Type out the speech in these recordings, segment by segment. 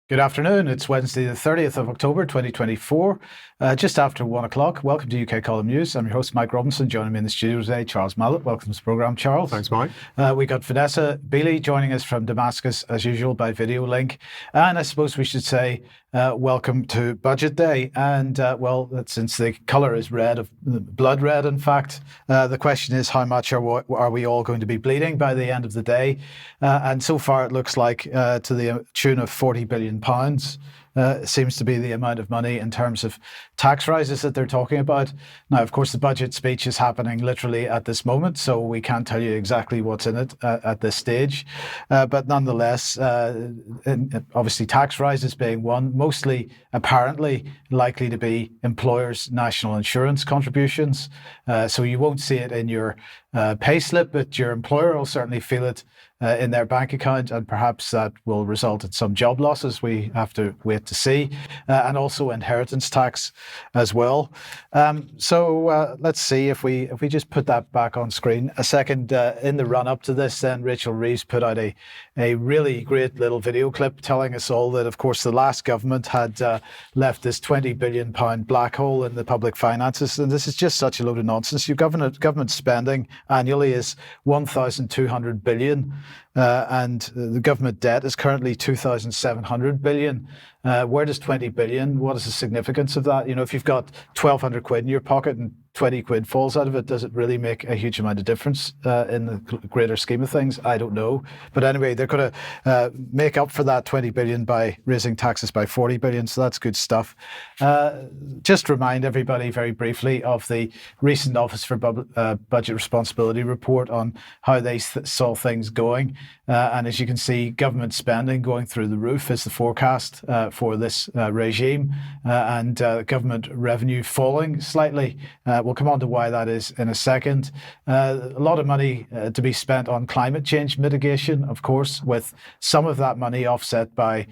Good afternoon. It's Wednesday, the 30th of October, 2024, just after 1 o'clock. Welcome to UK Column News. I'm your host, Mike Robinson. Joining me in the studio today, Charles Malet. Welcome to the programme, Charles. Thanks, Mike. We got Vanessa Beeley joining us from Damascus, as usual, by video link. And I suppose we should say welcome to Budget Day. And, since the colour is red, blood red, in fact, the question is how much are we all going to be bleeding by the end of the day? And so far, it looks like to the tune of £40 billion. Seems to be the amount of money in terms of tax rises that they're talking about. Now, of course, the budget speech is happening literally at this moment, so we can't tell you exactly what's in it at this stage. But nonetheless, obviously tax rises being one, mostly apparently likely to be employers' national insurance contributions. So you won't see it in your pay slip, but your employer will certainly feel it in their bank account, and perhaps that will result in some job losses. We have to wait to see, and also inheritance tax as well. So let's see if we just put that back on screen a second. In the run up to this, then Rachel Reeves put out a really great little video clip telling us all that, of course, the last government had left this £20 billion black hole in the public finances, and this is just such a load of nonsense. Your government spending annually is 1,200 billion. And the government debt is currently 2,700 billion. Where does 20 billion? What is the significance of that? You know, if you've got 1,200 quid in your pocket and 20 quid falls out of it, does it really make a huge amount of difference in the greater scheme of things? I don't know. But anyway, they're going to make up for that 20 billion by raising taxes by 40 billion. So that's good stuff. Just remind everybody very briefly of the recent Office for Budget Responsibility report on how they saw things going. And as you can see, government spending going through the roof is the forecast for this regime, and government revenue falling slightly. We'll come on to why that is in a second. A lot of money to be spent on climate change mitigation, of course, with some of that money offset by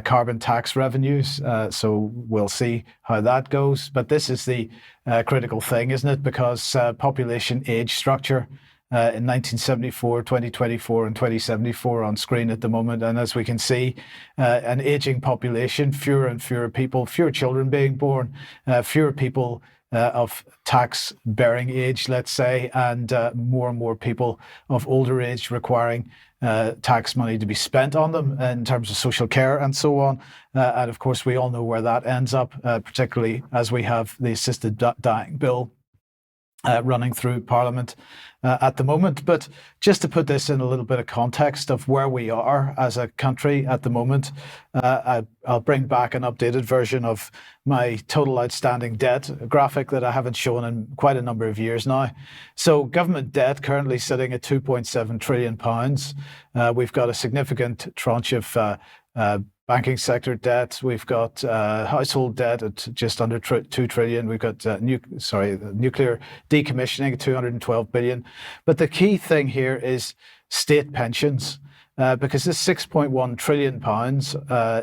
carbon tax revenues. So we'll see how that goes. But this is the critical thing, isn't it? Because population age structure in 1974, 2024 and 2074 on screen at the moment. And as we can see, an aging population, fewer and fewer people, fewer children being born, fewer people of tax-bearing age, let's say, and more people of older age requiring tax money to be spent on them in terms of social care and so on. And of course, we all know where that ends up, particularly as we have the assisted dying bill running through Parliament at the moment. But just to put this in a little bit of context of where we are as a country at the moment, I'll bring back an updated version of my total outstanding debt graphic that I haven't shown in quite a number of years now. So government debt currently sitting at £2.7 trillion. We've got a significant tranche of banking sector debt. We've got household debt at just under 2 trillion. We've got nuclear decommissioning at 212 billion. But the key thing here is state pensions. Because this £6.1 trillion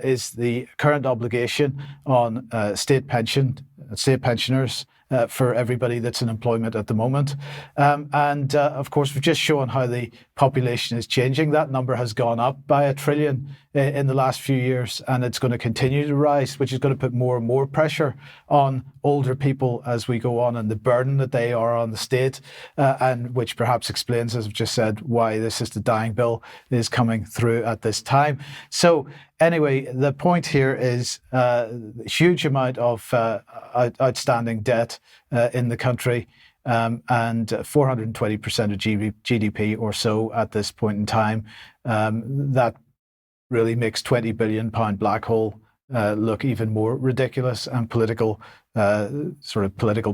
is the current obligation on state pensioners for everybody that's in employment at the moment. Of course, we've just shown how the population is changing. That number has gone up by £1 trillion in the last few years, and it's going to continue to rise, which is going to put more and more pressure on older people as we go on, and the burden that they are on the state, and which perhaps explains, as I've just said, why this assisted dying bill is coming through at this time. So anyway, the point here is a huge amount of outstanding debt in the country, and 420% of GDP or so at this point in time. That really makes £20 billion black hole look even more ridiculous, and political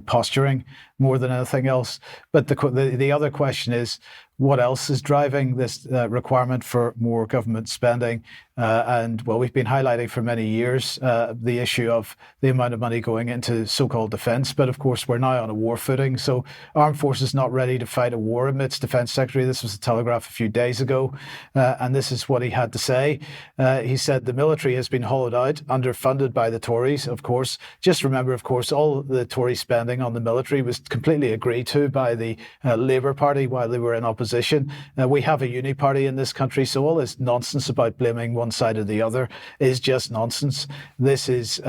posturing more than anything else. But the other question is, what else is driving this requirement for more government spending? We've been highlighting for many years the issue of the amount of money going into so-called defence. But of course, we're now on a war footing. So armed forces not ready to fight a war, admits Defence Secretary. This was the Telegraph a few days ago. And this is what he had to say. He said the military has been hollowed out, underfunded by the Tories, of course. Just remember, of course, all the Tory spending on the military was completely agreed to by the Labour Party while they were in opposition. We have a uni party in this country, so all this nonsense about blaming one side or the other is just nonsense. This is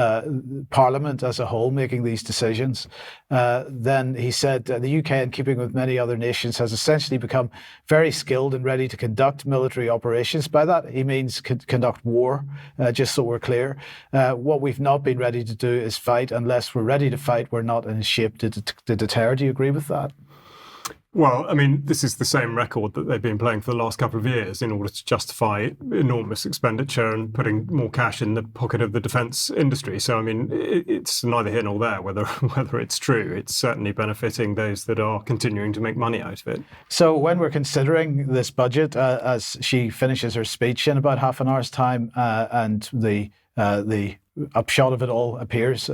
Parliament as a whole making these decisions. Then he said the UK, in keeping with many other nations, has essentially become very skilled and ready to conduct military operations. By that he means conduct war, just so we're clear. What we've not been ready to do is fight. Unless we're ready to fight, we're not in shape to deter. Do you agree with that? Well, I mean, this is the same record that they've been playing for the last couple of years in order to justify enormous expenditure and putting more cash in the pocket of the defence industry. So, I mean, it's neither here nor there whether it's true. It's certainly benefiting those that are continuing to make money out of it. So when we're considering this budget, as she finishes her speech in about half an hour's time, and the upshot of it all appears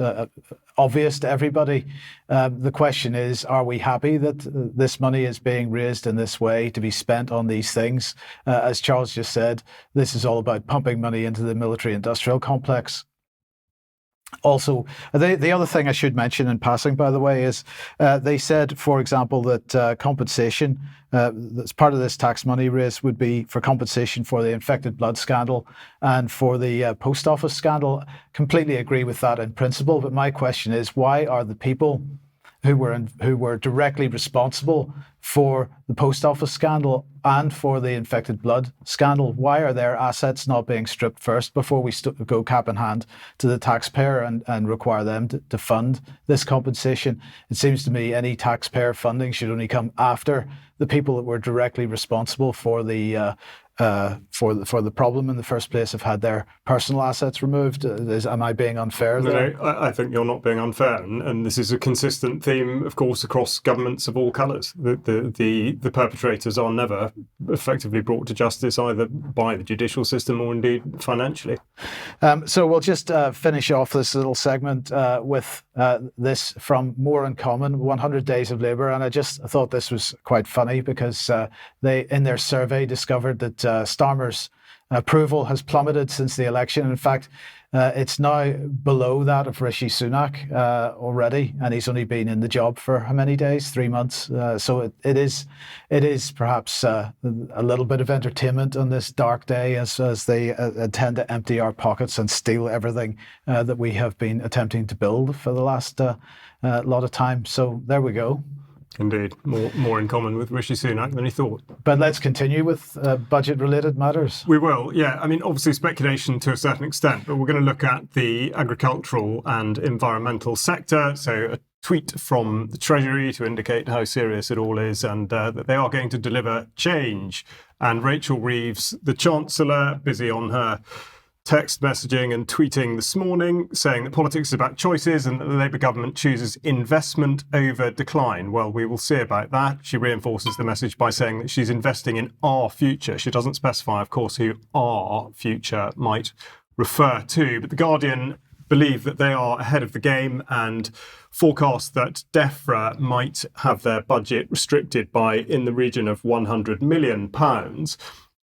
obvious to everybody. The question is, are we happy that this money is being raised in this way to be spent on these things? As Charles just said, this is all about pumping money into the military-industrial complex. Also, the other thing I should mention in passing, by the way, is they said, for example, that compensation, that's part of this tax money raise, would be for compensation for the infected blood scandal and for the post office scandal. Completely agree with that in principle, but my question is, why are the people who were directly responsible for the post office scandal and for the infected blood scandal, why are their assets not being stripped first before we go cap in hand to the taxpayer and require them to fund this compensation? It seems to me any taxpayer funding should only come after the people that were directly responsible for the problem in the first place have had their personal assets removed. Am I being unfair there? No, I think you're not being unfair, and this is a consistent theme, of course, across governments of all colours. The perpetrators are never effectively brought to justice either by the judicial system or indeed financially. So we'll just finish off this little segment with this from More in Common, 100 Days of Labour, and I thought this was quite funny because they, in their survey, discovered that Starmer's approval has plummeted since the election. In fact, it's now below that of Rishi Sunak already, and he's only been in the job for how many days? 3 months. So it is perhaps a little bit of entertainment on this dark day as they tend to empty our pockets and steal everything that we have been attempting to build for the last lot of time. So there we go. Indeed, more in common with Rishi Sunak than he thought. But let's continue with budget-related matters. We will, yeah. I mean, obviously speculation to a certain extent, but we're going to look at the agricultural and environmental sector. So a tweet from the Treasury to indicate how serious it all is and that they are going to deliver change. And Rachel Reeves, the Chancellor, busy on her text messaging and tweeting this morning, saying that politics is about choices and that the Labour government chooses investment over decline. Well, we will see about that. She reinforces the message by saying that she's investing in our future. She doesn't specify, of course, who our future might refer to. But The Guardian believe that they are ahead of the game and forecast that DEFRA might have their budget restricted by in the region of £100 million.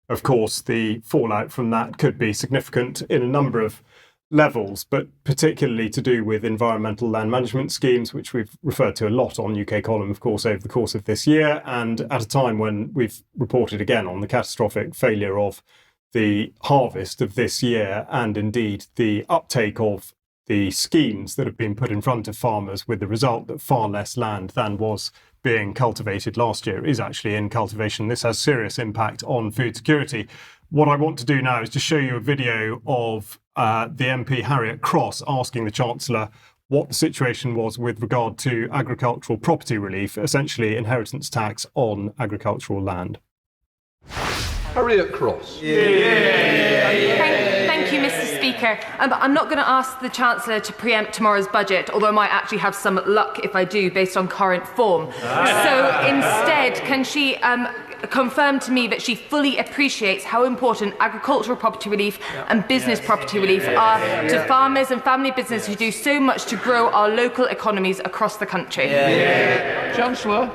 Of course, the fallout from that could be significant in a number of levels, but particularly to do with environmental land management schemes, which we've referred to a lot on UK Column, of course, over the course of this year, and at a time when we've reported again on the catastrophic failure of the harvest of this year and indeed the uptake of the schemes that have been put in front of farmers, with the result that far less land than was being cultivated last year is actually in cultivation. This has serious impact on food security. What I want to do now is to show you a video of the MP Harriet Cross asking the Chancellor what the situation was with regard to agricultural property relief, essentially inheritance tax on agricultural land. Harriet Cross. Thank you, Mr. Speaker. I'm not going to ask the Chancellor to preempt tomorrow's budget, although I might actually have some luck if I do, based on current form. So instead, can she confirm to me that she fully appreciates how important agricultural property relief and business property relief are to farmers and family businesses who do so much to grow our local economies across the country? Chancellor.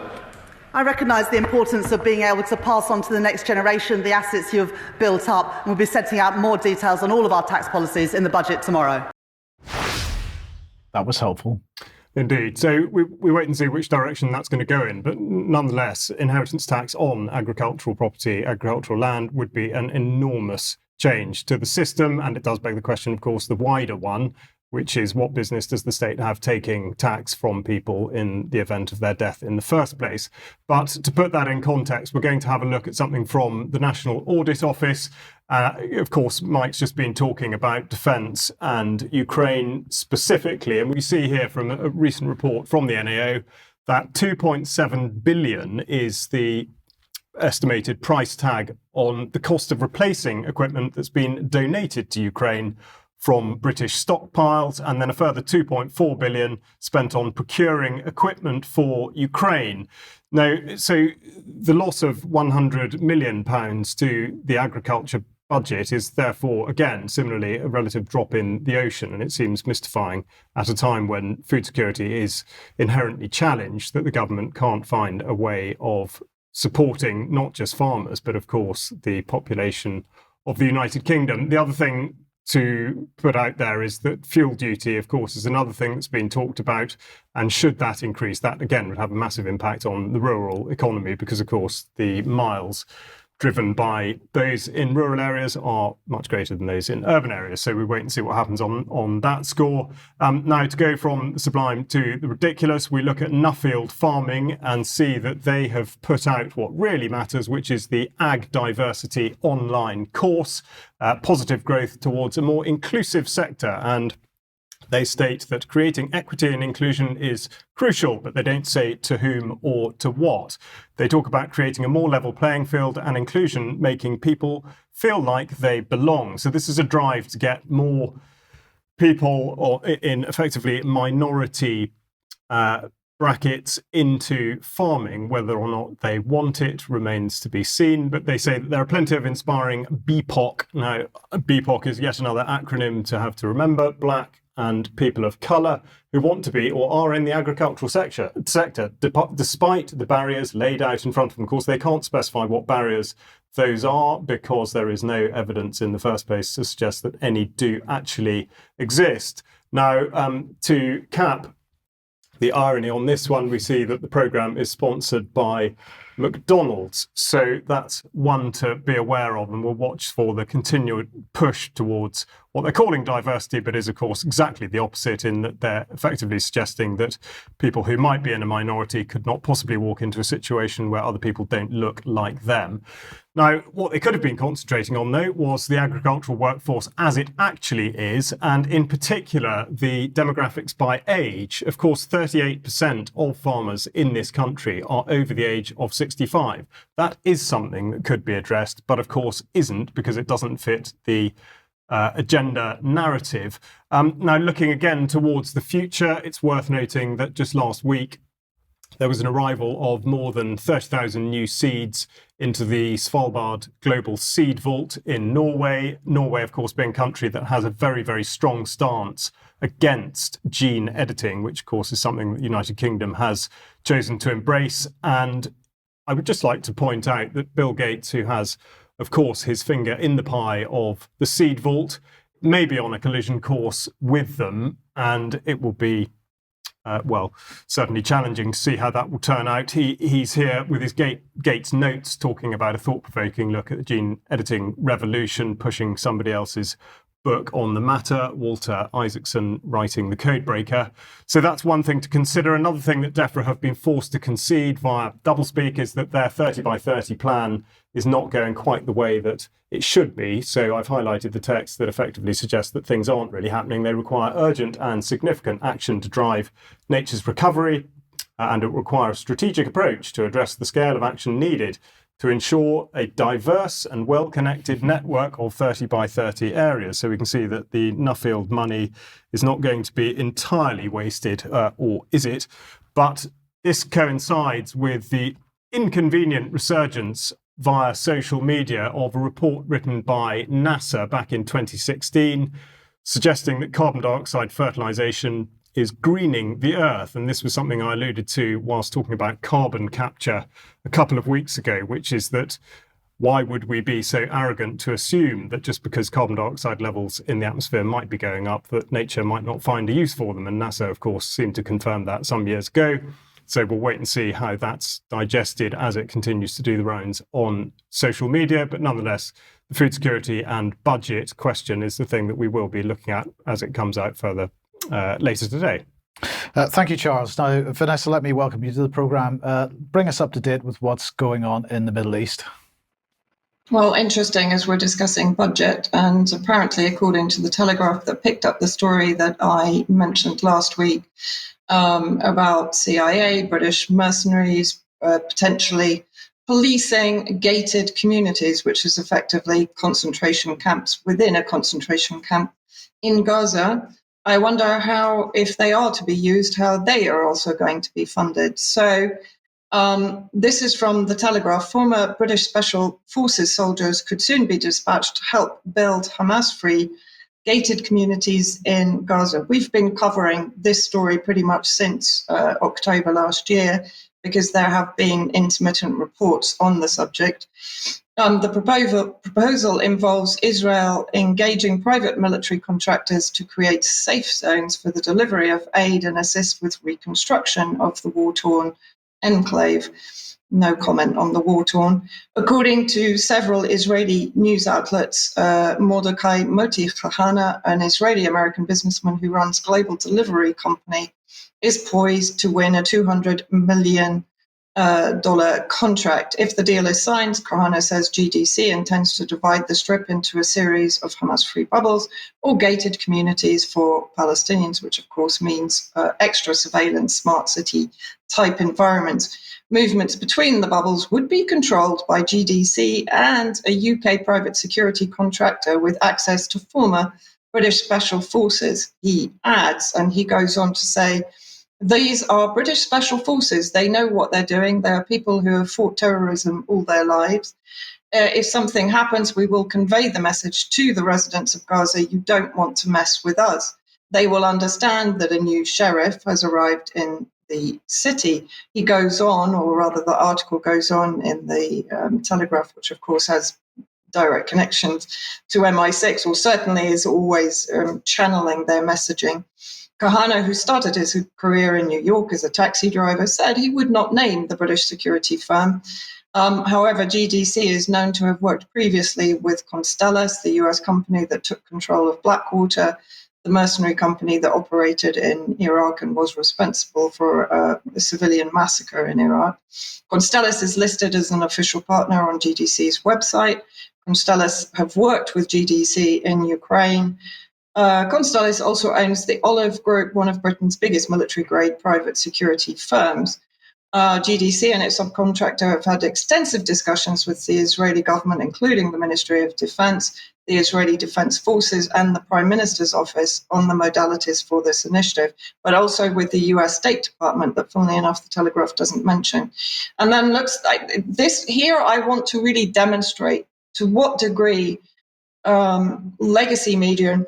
I recognise the importance of being able to pass on to the next generation the assets you have built up, and we'll be setting out more details on all of our tax policies in the budget tomorrow. That was helpful. Indeed. So we wait and see which direction that's going to go in. But nonetheless, inheritance tax on agricultural property, agricultural land would be an enormous change to the system. And it does beg the question, of course, the wider one, which is what business does the state have taking tax from people in the event of their death in the first place? But to put that in context, we're going to have a look at something from the National Audit Office. Of course, Mike's just been talking about defence and Ukraine specifically. And we see here from a recent report from the NAO that 2.7 billion is the estimated price tag on the cost of replacing equipment that's been donated to Ukraine from British stockpiles, and then a further 2.4 billion spent on procuring equipment for Ukraine. Now, so the loss of 100 million pounds to the agriculture budget is therefore, again, similarly, a relative drop in the ocean, and it seems mystifying at a time when food security is inherently challenged that the government can't find a way of supporting not just farmers, but of course the population of the United Kingdom. The other thing to put out there is that fuel duty, of course, is another thing that's been talked about. And should that increase, that again would have a massive impact on the rural economy because, of course, the miles driven by those in rural areas are much greater than those in urban areas. So we wait and see what happens on that score. Now, to go from the sublime to the ridiculous, we look at Nuffield Farming and see that they have put out what really matters, which is the Ag Diversity online course, positive growth towards a more inclusive sector. And they state that creating equity and inclusion is crucial, but they don't say to whom or to what. They talk about creating a more level playing field and inclusion, making people feel like they belong. So this is a drive to get more people or in effectively minority brackets into farming. Whether or not they want it remains to be seen, but they say that there are plenty of inspiring BPOC. Now, BPOC is yet another acronym to have to remember: Black and people of colour who want to be or are in the agricultural sector, despite the barriers laid out in front of them. Of course, they can't specify what barriers those are because there is no evidence in the first place to suggest that any do actually exist. Now, to cap the irony on this one, we see that the programme is sponsored by McDonald's. So that's one to be aware of, and we'll watch for the continued push towards what they're calling diversity, but is, of course, exactly the opposite in that they're effectively suggesting that people who might be in a minority could not possibly walk into a situation where other people don't look like them. Now, what they could have been concentrating on, though, was the agricultural workforce as it actually is, and in particular, the demographics by age. Of course, 38% of farmers in this country are over the age of 65. That is something that could be addressed, but of course isn't, because it doesn't fit the agenda narrative. Now, looking again towards the future, it's worth noting that just last week, there was an arrival of more than 30,000 new seeds into the Svalbard Global Seed Vault in Norway. Norway, of course, being a country that has a very, very strong stance against gene editing, which, of course, is something that the United Kingdom has chosen to embrace. And I would just like to point out that Bill Gates, who has, of course, his finger in the pie of the Seed Vault, may be on a collision course with them, and it will be certainly challenging to see how that will turn out. He's here with his Gates notes talking about a thought-provoking look at the gene editing revolution, pushing somebody else's book on the matter, Walter Isaacson writing The Codebreaker. So that's one thing to consider. Another thing that DEFRA have been forced to concede via doublespeak is that their 30 by 30 plan is not going quite the way that it should be. So I've highlighted the text that effectively suggests that things aren't really happening. They require urgent and significant action to drive nature's recovery, and it requires a strategic approach to address the scale of action needed to ensure a diverse and well-connected network of 30 by 30 areas. So we can see that the Nuffield money is not going to be entirely wasted, or is it? But this coincides with the inconvenient resurgence via social media of a report written by NASA back in 2016, suggesting that carbon dioxide fertilization is greening the earth. And this was something I alluded to whilst talking about carbon capture a couple of weeks ago, which is that why would we be so arrogant to assume that just because carbon dioxide levels in the atmosphere might be going up, that nature might not find a use for them? And NASA, of course, seemed to confirm that some years ago. So we'll wait and see how that's digested as it continues to do the rounds on social media. But nonetheless, the food security and budget question is the thing that we will be looking at as it comes out further later today. Thank you, Charles. Now, Vanessa, let me welcome you to the programme. Bring us up to date with what's going on in the Middle East. Well, interesting as we're discussing budget, and apparently, according to the Telegraph that picked up the story that I mentioned last week about CIA, British mercenaries potentially policing gated communities, which is effectively concentration camps within a concentration camp in Gaza. I wonder how, if they are to be used, how they are also going to be funded. So this is from the Telegraph. Former British Special Forces soldiers could soon be dispatched to help build Hamas-free gated communities in Gaza. We've been covering this story pretty much since October last year because there have been intermittent reports on the subject. The proposal involves Israel engaging private military contractors to create safe zones for the delivery of aid and assist with reconstruction of the war-torn enclave. No comment on the war-torn. According to several Israeli news outlets, Mordecai Moti Kahana, an Israeli-American businessman who runs global delivery company, is poised to win a $200 million contract. If the deal is signed, Kahana says GDC intends to divide the strip into a series of Hamas-free bubbles or gated communities for Palestinians, which of course means extra surveillance, smart city type environments. Movements between the bubbles would be controlled by GDC and a UK private security contractor with access to former British Special Forces, he adds, and he goes on to say, these are British Special Forces. They know what they're doing. They are people who have fought terrorism all their lives. If something happens, we will convey the message to the residents of Gaza, you don't want to mess with us. They will understand that a new sheriff has arrived in the city. He goes on, or rather the article goes on in the Telegraph, which of course has direct connections to MI6, or certainly is always channeling their messaging. Kahana, who started his career in New York as a taxi driver, said he would not name the British security firm. However, GDC is known to have worked previously with Constellas, the US company that took control of Blackwater, the mercenary company that operated in Iraq and was responsible for a civilian massacre in Iraq. Constellas is listed as an official partner on GDC's website. Constellas have worked with GDC in Ukraine. Constellas also owns the Olive Group, one of Britain's biggest military-grade private security firms. GDC and its subcontractor have had extensive discussions with the Israeli government, including the Ministry of Defense, the Israeli Defense Forces, and the Prime Minister's office on the modalities for this initiative, but also with the US State Department that, funnily enough, the Telegraph doesn't mention. And then looks like this here, I want to really demonstrate to what degree legacy media, and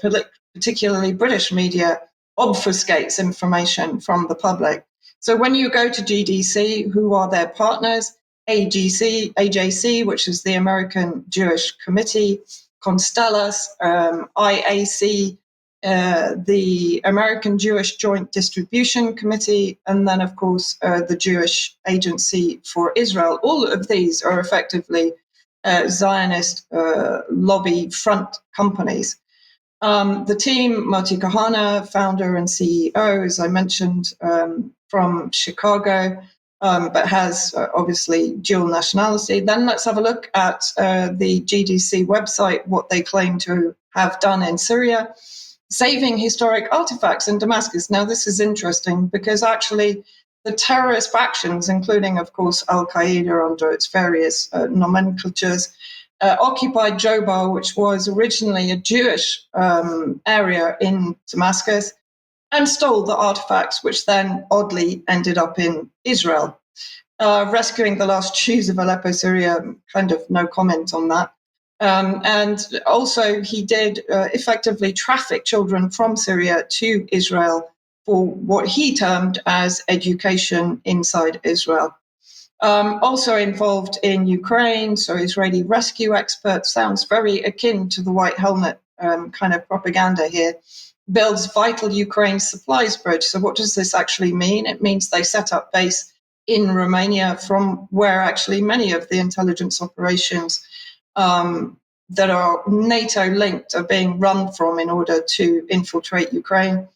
particularly British media, obfuscates information from the public. So when you go to GDC, who are their partners? AJC, which is the American Jewish Committee, Constellas, IAC, the American Jewish Joint Distribution Committee, and then, of course, the Jewish Agency for Israel. All of these are effectively Zionist lobby front companies. The team, Moti Kahana, founder and CEO, as I mentioned, from Chicago, but has obviously dual nationality. Then let's have a look at the GDC website, what they claim to have done in Syria, saving historic artifacts in Damascus. Now, this is interesting because actually the terrorist factions, including, of course, Al-Qaeda under its various nomenclatures, occupied Jobal, which was originally a Jewish area in Damascus, and stole the artifacts, which then oddly ended up in Israel. Rescuing the last Jews of Aleppo, Syria, kind of no comment on that. And also he did effectively traffic children from Syria to Israel for what he termed as education inside Israel. Also involved in Ukraine, so Israeli rescue expert, sounds very akin to the White Helmet kind of propaganda here. Builds vital Ukraine supplies bridge. So what does this actually mean? It means they set up base in Romania, from where actually many of the intelligence operations that are NATO linked are being run from in order to infiltrate Ukraine.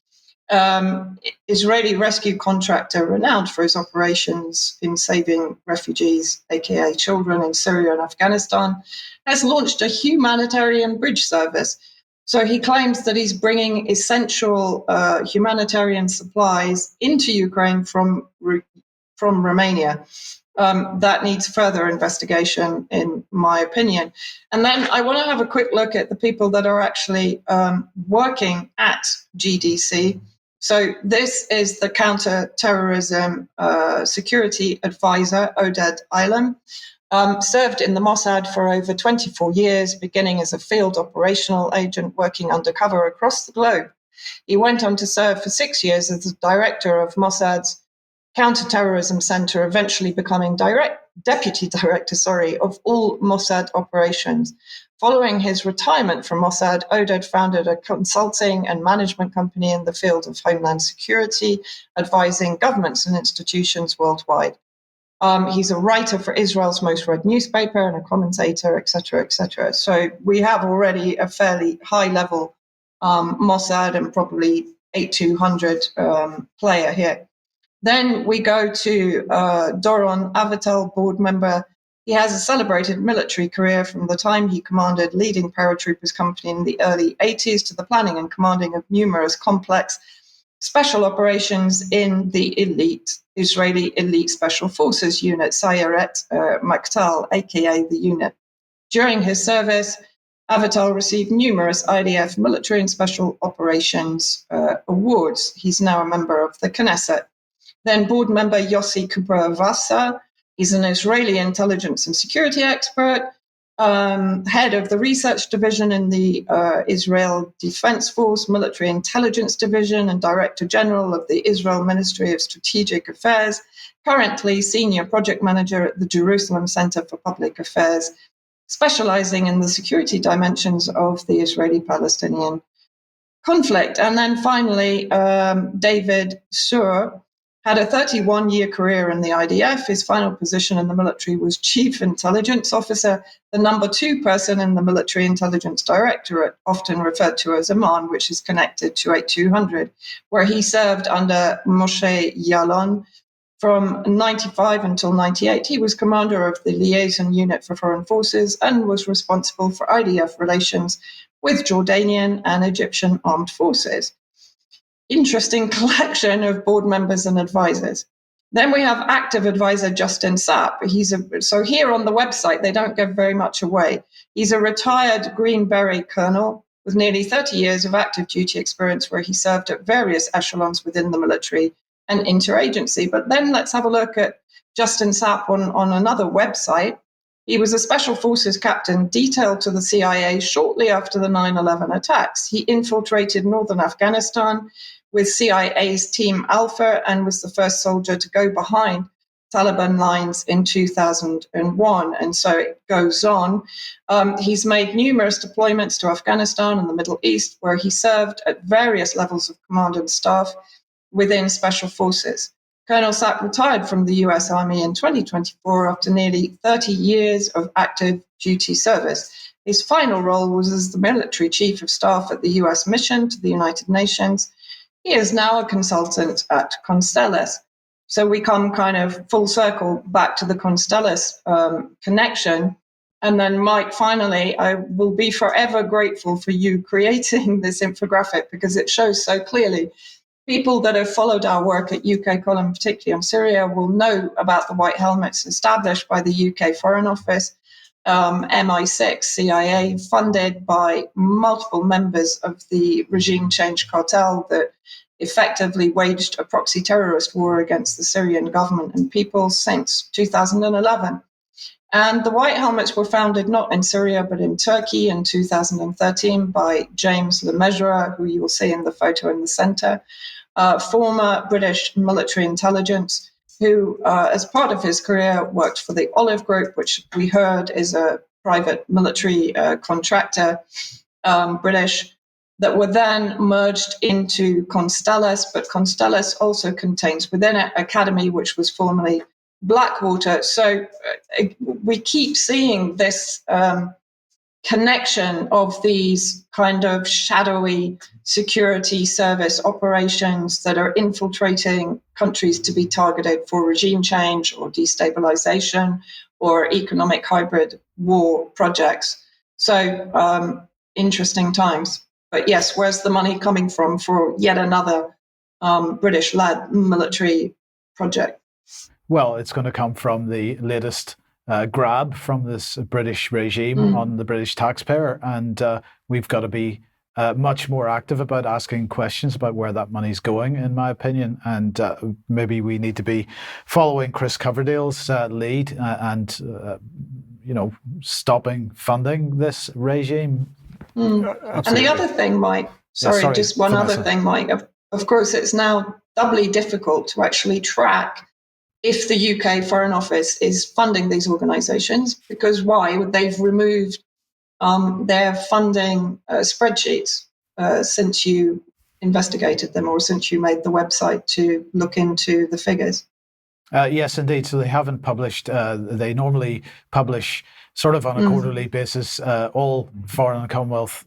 Israeli rescue contractor renowned for his operations in saving refugees, aka children, in Syria and Afghanistan, has launched a humanitarian bridge service. So he claims that he's bringing essential humanitarian supplies into Ukraine from Romania. That needs further investigation, in my opinion. And then I want to have a quick look at the people that are actually working at GDC. So this is the counter-terrorism security advisor, Oded Ilam. Served in the Mossad for over 24 years, beginning as a field operational agent working undercover across the globe. He went on to serve for 6 years as the director of Mossad's Counterterrorism Center, eventually becoming deputy director of all Mossad operations. Following his retirement from Mossad, Oded founded a consulting and management company in the field of homeland security, advising governments and institutions worldwide. He's a writer for Israel's most read newspaper and a commentator, etc., etc. So we have already a fairly high-level Mossad and probably 8200 player here. Then we go to Doron Avital, board member. He has a celebrated military career from the time he commanded leading paratroopers company in the early 80s to the planning and commanding of numerous complex special operations in the Israeli Elite Special Forces unit, Sayeret Maktal, aka the unit. During his service, Avital received numerous IDF military and special operations awards. He's now a member of the Knesset. Then board member Yossi Kubra-Vasa. He's an Israeli intelligence and security expert, head of the research division in the Israel Defense Force Military Intelligence Division, and director general of the Israel Ministry of Strategic Affairs, currently senior project manager at the Jerusalem Center for Public Affairs, specializing in the security dimensions of the Israeli-Palestinian conflict. And then finally, David Sur had a 31-year career in the IDF. His final position in the military was Chief Intelligence Officer, the number 2 person in the Military Intelligence Directorate, often referred to as Amman, which is connected to 8200, where he served under Moshe Yalon. From 95 until 98, he was commander of the Liaison Unit for Foreign Forces and was responsible for IDF relations with Jordanian and Egyptian armed forces. Interesting collection of board members and advisors. Then we have active advisor Justin Sapp. So here on the website, they don't give very much away. He's a retired Green Beret colonel with nearly 30 years of active duty experience, where he served at various echelons within the military and interagency. But then let's have a look at Justin Sapp on another website. He was a Special Forces captain detailed to the CIA shortly after the 9/11 attacks. He infiltrated northern Afghanistan with CIA's Team Alpha and was the first soldier to go behind Taliban lines in 2001. And so it goes on. He's made numerous deployments to Afghanistan and the Middle East, where he served at various levels of command and staff within Special Forces. Colonel Sapp retired from the US Army in 2024 after nearly 30 years of active duty service. His final role was as the military chief of staff at the US mission to the United Nations. He is now a consultant at Constellus. So we come kind of full circle back to the Constellus connection. And then, Mike, finally, I will be forever grateful for you creating this infographic, because it shows so clearly. People that have followed our work at UK Column, particularly on Syria, will know about the White Helmets established by the UK Foreign Office, MI6, CIA, funded by multiple members of the regime change cartel that effectively waged a proxy terrorist war against the Syrian government and people since 2011. And the White Helmets were founded not in Syria, but in Turkey in 2013 by James Lemessurier, who you will see in the photo in the center, former British military intelligence. who, as part of his career, worked for the Olive Group, which we heard is a private military contractor, British, that were then merged into Constellus, but Constellus also contains within it Academy, which was formerly Blackwater. So we keep seeing this connection of these kind of shadowy security service operations that are infiltrating countries to be targeted for regime change or destabilization or economic hybrid war projects. So interesting times. But yes, where's the money coming from for yet another British-led military project? Well, it's going to come from the latest grab from this British regime on the British taxpayer. And we've got to be much more active about asking questions about where that money's going, in my opinion. And maybe we need to be following Chris Coverdale's lead and, stopping funding this regime. And the other thing, Mike, just one Vanessa. other thing, Mike, of course, it's now doubly difficult to actually track if the UK Foreign Office is funding these organisations, because why? They've removed their funding spreadsheets since you investigated them or since you made the website to look into the figures. Yes, indeed. So they haven't published, they normally publish sort of on a quarterly basis, all Foreign Commonwealth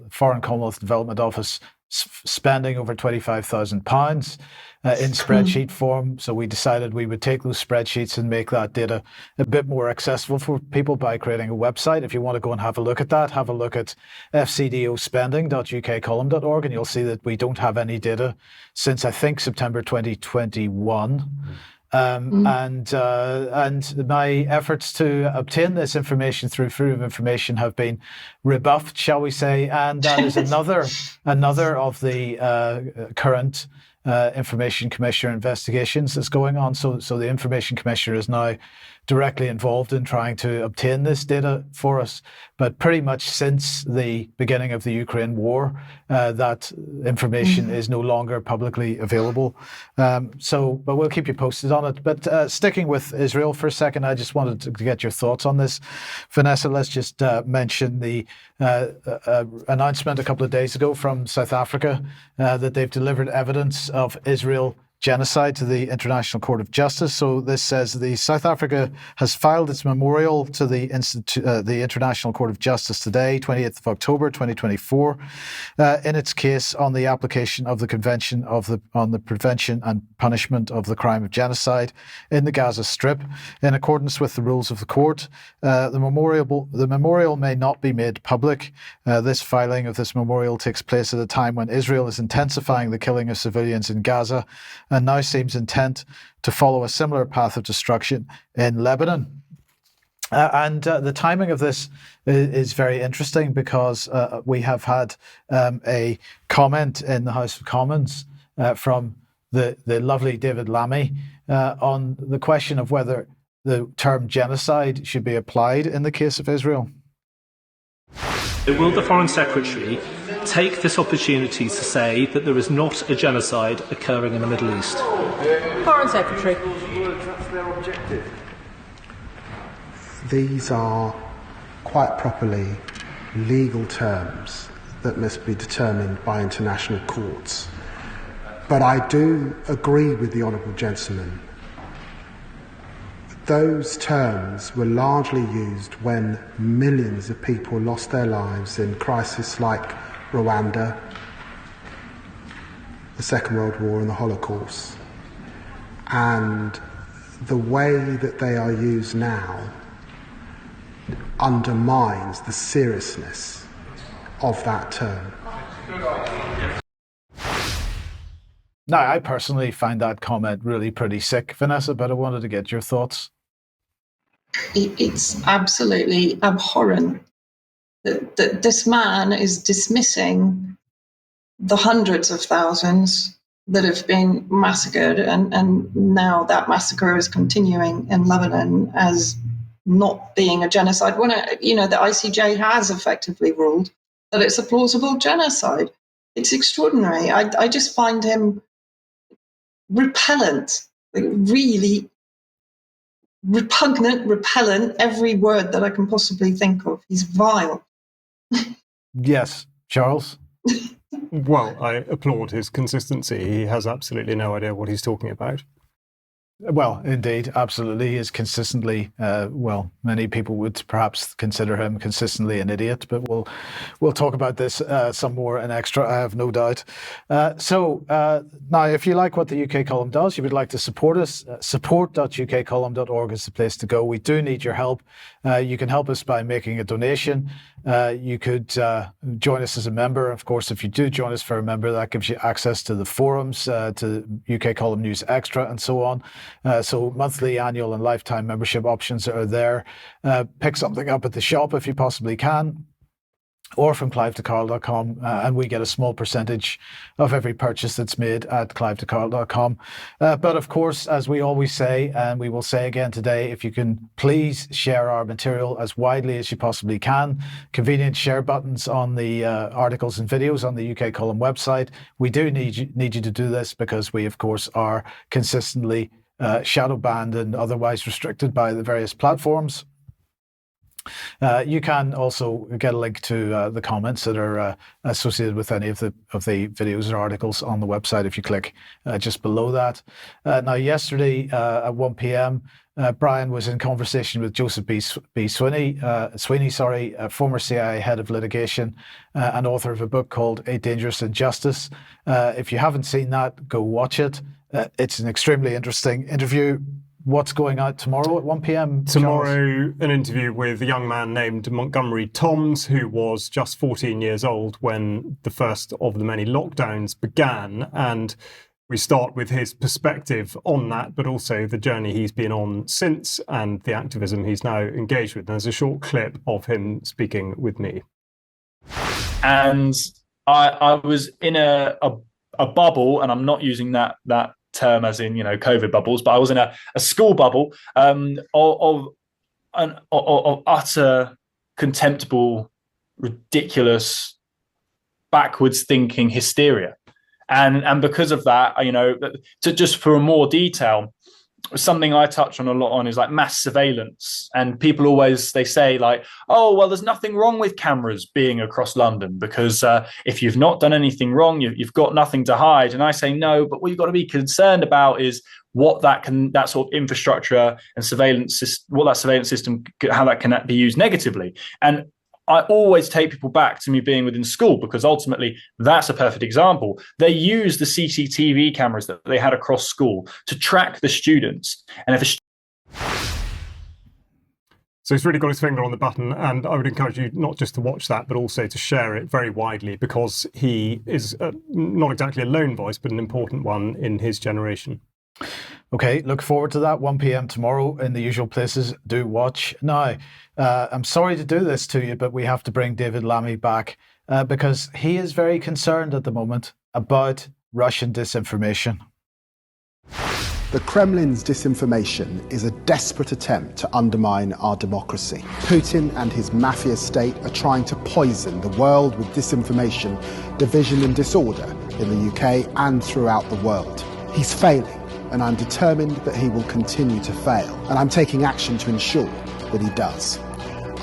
Development Office spending over £25,000 in spreadsheet form. So we decided we would take those spreadsheets and make that data a bit more accessible for people by creating a website. If you want to go and have a look at that, have a look at fcdospending.ukcolumn.org, and you'll see that we don't have any data since, I think, September 2021. And my efforts to obtain this information through Freedom of Information have been rebuffed, shall we say, and that is another of the current Information Commissioner investigations that's going on. So the Information Commissioner is now directly involved in trying to obtain this data for us. But pretty much since the beginning of the Ukraine war, that information is no longer publicly available. But we'll keep you posted on it. But sticking with Israel for a second, I just wanted to get your thoughts on this. Vanessa, let's just mention the announcement a couple of days ago from South Africa that they've delivered evidence of Israel genocide to the International Court of Justice. So this says the South Africa has filed its memorial to the International Court of Justice today, 28th of October 2024, in its case on the application of the Convention on the Prevention and Punishment of the Crime of Genocide in the Gaza Strip. In accordance with the rules of the court, the memorial may not be made public. This filing of this memorial takes place at a time when Israel is intensifying the killing of civilians in Gaza and now seems intent to follow a similar path of destruction in Lebanon. And the timing of this is very interesting because we have had a comment in the House of Commons from the lovely David Lammy on the question of whether the term genocide should be applied in the case of Israel. Will the Foreign Secretary take this opportunity to say that there is not a genocide occurring in the Middle East? Foreign Secretary. These are quite properly legal terms that must be determined by international courts. But I do agree with the Honourable Gentleman. Those terms were largely used when millions of people lost their lives in crises like Rwanda, the Second World War and the Holocaust. And the way that they are used now undermines the seriousness of that term. Now, I personally find that comment really pretty sick, Vanessa, but I wanted to get your thoughts. It's absolutely abhorrent that this man is dismissing the hundreds of thousands that have been massacred, and now that massacre is continuing in Lebanon as not being a genocide. When the ICJ has effectively ruled that it's a plausible genocide. It's extraordinary. I just find him repellent, like really repugnant, repellent, every word that I can possibly think of. He's vile. Yes, Charles? Well, I applaud his consistency. He has absolutely no idea what he's talking about. Well, indeed, absolutely. He is consistently, many people would perhaps consider him consistently an idiot, but we'll talk about this some more in extra, I have no doubt. Now, if you like what the UK Column does, you would like to support us, support.ukcolumn.org is the place to go. We do need your help. You can help us by making a donation. You could join us as a member. Of course, if you do join us for a member, that gives you access to the forums, to UK Column News Extra, and so on. So monthly, annual, and lifetime membership options are there. Pick something up at the shop if you possibly can, or from clivetocarl.com, and we get a small percentage of every purchase that's made at clivetocarl.com. But of course, as we always say, and we will say again today, if you can please share our material as widely as you possibly can. Convenient share buttons on the articles and videos on the UK Column website. We do need you to do this because we, of course, are consistently shadow banned and otherwise restricted by the various platforms. You can also get a link to the comments that are associated with any of the videos or articles on the website if you click just below that. Now, yesterday at 1 p.m., Brian was in conversation with Joseph B. Sweeney, former CIA head of litigation and author of a book called A Dangerous Injustice. If you haven't seen that, go watch it. It's an extremely interesting interview. What's going out tomorrow at 1 p.m? Tomorrow, an interview with a young man named Montgomery Toms, who was just 14 years old when the first of the many lockdowns began. And we start with his perspective on that, but also the journey he's been on since and the activism he's now engaged with. And there's a short clip of him speaking with me. And I was in a bubble, and I'm not using that term as in, COVID bubbles, but I was in a school bubble of utter contemptible, ridiculous, backwards thinking hysteria. And because of that, just for more detail, something I touch on a lot on is like mass surveillance. And people they say like, oh, well, there's nothing wrong with cameras being across London because if you've not done anything wrong, you've got nothing to hide. And I say, no, but what you've got to be concerned about is what that sort of infrastructure and surveillance system, how that can be used negatively. And I always take people back to me being within school because ultimately that's a perfect example. They used the CCTV cameras that they had across school to track the students. And So he's really got his finger on the button, and I would encourage you not just to watch that, but also to share it very widely because he is not exactly a lone voice, but an important one in his generation. Okay, look forward to that 1 p.m. tomorrow in the usual places. Do watch. Now, I'm sorry to do this to you, but we have to bring David Lammy back because he is very concerned at the moment about Russian disinformation. The Kremlin's disinformation is a desperate attempt to undermine our democracy. Putin and his mafia state are trying to poison the world with disinformation, division and disorder in the UK and throughout the world. He's failing, and I'm determined that he will continue to fail, and I'm taking action to ensure that he does.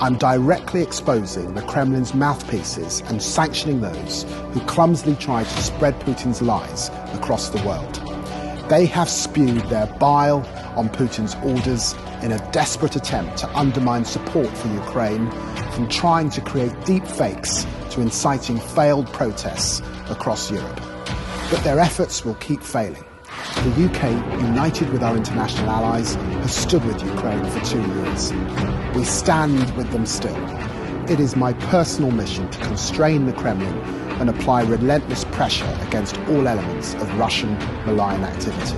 I'm directly exposing the Kremlin's mouthpieces and sanctioning those who clumsily try to spread Putin's lies across the world. They have spewed their bile on Putin's orders in a desperate attempt to undermine support for Ukraine, from trying to create deep fakes to inciting failed protests across Europe. But their efforts will keep failing. The UK, united with our international allies, has stood with Ukraine for 2 years. We stand with them still. It is my personal mission to constrain the Kremlin and apply relentless pressure against all elements of Russian malign activity.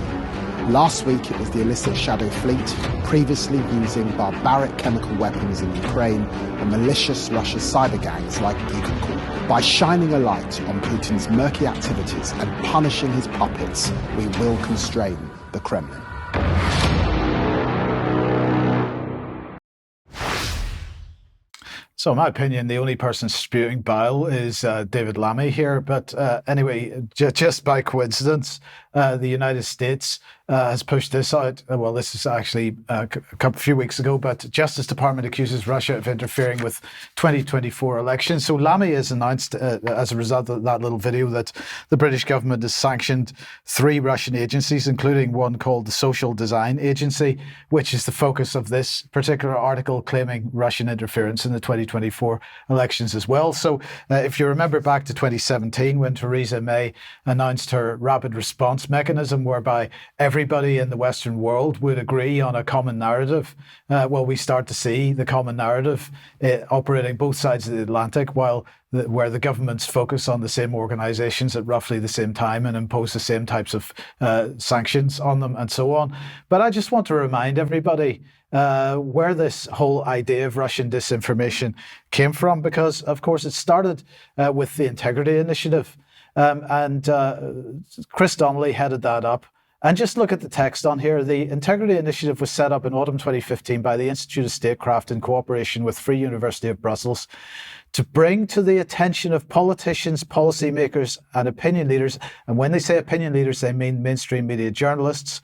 Last week it was the illicit Shadow Fleet, previously using barbaric chemical weapons in Ukraine, and malicious Russian cyber gangs like Eagle Corps. By shining a light on Putin's murky activities and punishing his puppets, we will constrain the Kremlin. So in my opinion, the only person spewing bile is David Lammy here. But anyway, just by coincidence, the United States has pushed this out. Well, this is actually a few weeks ago, but Justice Department accuses Russia of interfering with 2024 elections. So Lamy has announced, as a result of that little video, that the British government has sanctioned 3 Russian agencies, including one called the Social Design Agency, which is the focus of this particular article, claiming Russian interference in the 2024 elections as well. So if you remember back to 2017, when Theresa May announced her rapid response mechanism, whereby everybody in the Western world would agree on a common narrative, well, we start to see the common narrative operating both sides of the Atlantic, while where the governments focus on the same organizations at roughly the same time and impose the same types of sanctions on them and so on. But I just want to remind everybody where this whole idea of Russian disinformation came from, because, of course, it started with the Integrity Initiative. And Chris Donnelly headed that up. And just look at the text on here. The Integrity Initiative was set up in autumn 2015 by the Institute of Statecraft in cooperation with Free University of Brussels to bring to the attention of politicians, policymakers, and opinion leaders. And when they say opinion leaders, they mean mainstream media journalists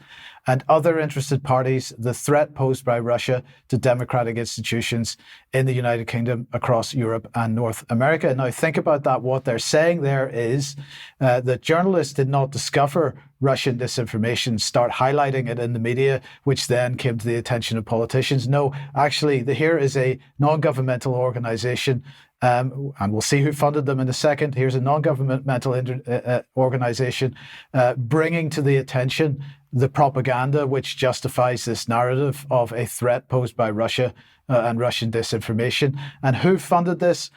and other interested parties, the threat posed by Russia to democratic institutions in the United Kingdom, across Europe and North America. Now, think about that. What they're saying there is that journalists did not discover Russian disinformation, start highlighting it in the media, which then came to the attention of politicians. No, actually, here is a non-governmental organization, and we'll see who funded them in a second. Here's a non-governmental organization bringing to the attention the propaganda which justifies this narrative of a threat posed by Russia and Russian disinformation. And who funded this?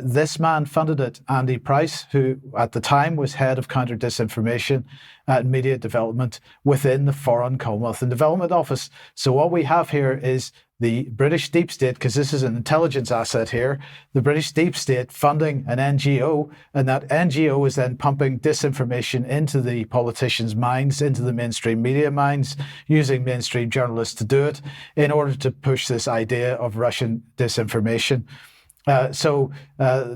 This man funded it, Andy Price, who at the time was head of counter-disinformation and media development within the Foreign, Commonwealth and Development Office. So what we have here is the British deep state, because this is an intelligence asset here, the British deep state funding an NGO, and that NGO is then pumping disinformation into the politicians' minds, into the mainstream media minds, using mainstream journalists to do it in order to push this idea of Russian disinformation. So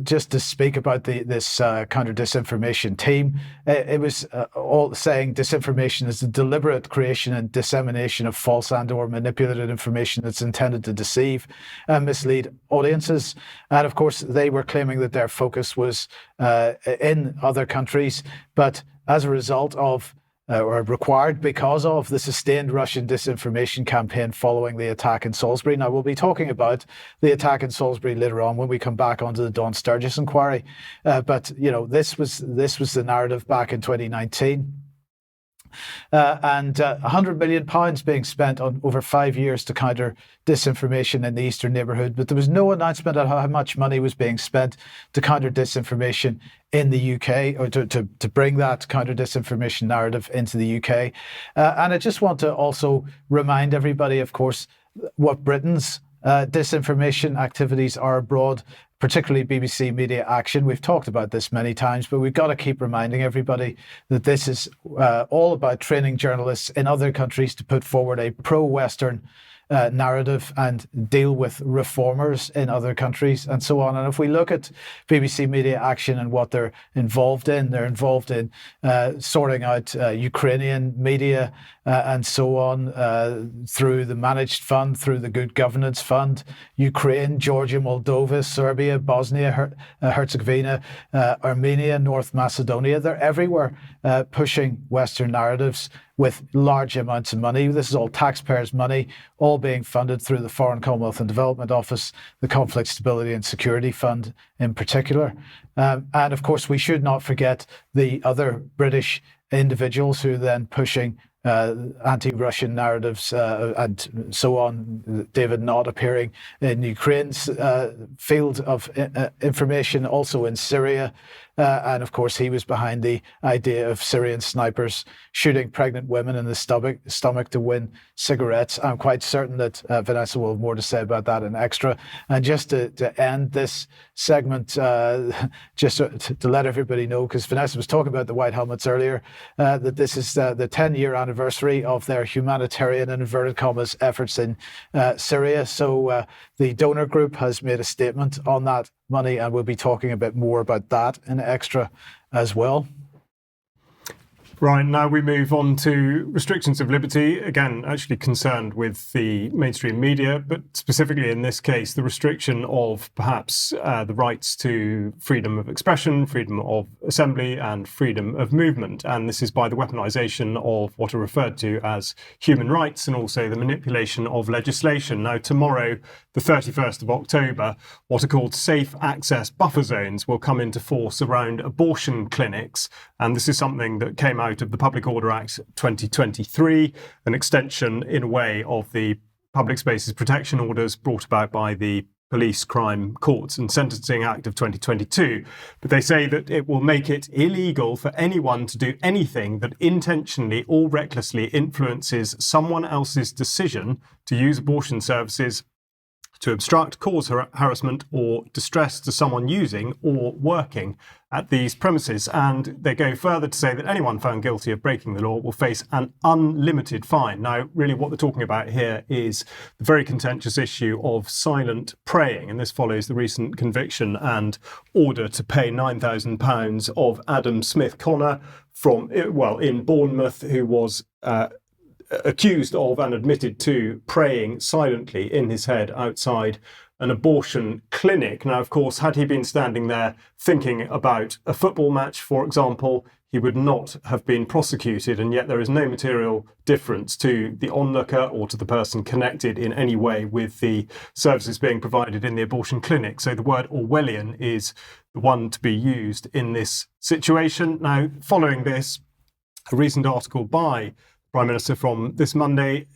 just to speak about this counter-disinformation team, it was all saying disinformation is the deliberate creation and dissemination of false and or manipulated information that's intended to deceive and mislead audiences. And of course, they were claiming that their focus was in other countries, but as a result of or required because of the sustained Russian disinformation campaign following the attack in Salisbury. Now, we'll be talking about the attack in Salisbury later on when we come back onto the Dawn Sturgis inquiry. But, you know, this was the narrative back in 2019. And £100 million being spent on over 5 years to counter disinformation in the eastern neighbourhood. But there was no announcement of how much money was being spent to counter disinformation in the UK, or to bring that counter disinformation narrative into the UK. And I just want to also remind everybody, of course, what Britain's disinformation activities are abroad, particularly BBC Media Action. We've talked about this many times, but we've got to keep reminding everybody that this is all about training journalists in other countries to put forward a pro-Western narrative and deal with reformers in other countries and so on. And if we look at BBC Media Action and what they're involved in sorting out Ukrainian media and so on through the Managed Fund, through the Good Governance Fund, Ukraine, Georgia, Moldova, Serbia, Bosnia, Herzegovina, Armenia, North Macedonia. They're everywhere pushing Western narratives with large amounts of money. This is all taxpayers' money, all being funded through the Foreign, Commonwealth and Development Office, the Conflict Stability and Security Fund in particular. And of course, we should not forget the other British individuals who are then pushing anti-Russian narratives and so on. David Nott appearing in Ukraine's field of information, also in Syria. And of course, he was behind the idea of Syrian snipers shooting pregnant women in the stomach to win cigarettes. I'm quite certain that Vanessa will have more to say about that in extra. And just to end this segment, just to let everybody know, because Vanessa was talking about the white helmets earlier, that this is the 10-year anniversary of their humanitarian, in inverted commas, efforts in Syria. So the donor group has made a statement on that money, and we'll be talking a bit more about that in extra as well. Right, now we move on to restrictions of liberty, again, actually concerned with the mainstream media, but specifically in this case, the restriction of perhaps the rights to freedom of expression, freedom of assembly, and freedom of movement. And this is by the weaponization of what are referred to as human rights and also the manipulation of legislation. Now, tomorrow, the 31st of October, what are called safe access buffer zones will come into force around abortion clinics. And this is something that came out of the Public Order Act 2023, an extension in a way of the Public Spaces Protection Orders brought about by the Police Crime Courts and Sentencing Act of 2022. But they say that it will make it illegal for anyone to do anything that intentionally or recklessly influences someone else's decision to use abortion services, to obstruct, cause harassment or distress to someone using or working at these premises. And they go further to say that anyone found guilty of breaking the law will face an unlimited fine. Now, really what they're talking about here is the very contentious issue of silent praying. And this follows the recent conviction and order to pay £9,000 of Adam Smith-Connor in Bournemouth, who was accused of and admitted to praying silently in his head outside an abortion clinic. Now, of course, had he been standing there thinking about a football match, for example, he would not have been prosecuted, and yet there is no material difference to the onlooker or to the person connected in any way with the services being provided in the abortion clinic. So the word Orwellian is the one to be used in this situation. Now, following this, a recent article by Prime Minister from this Monday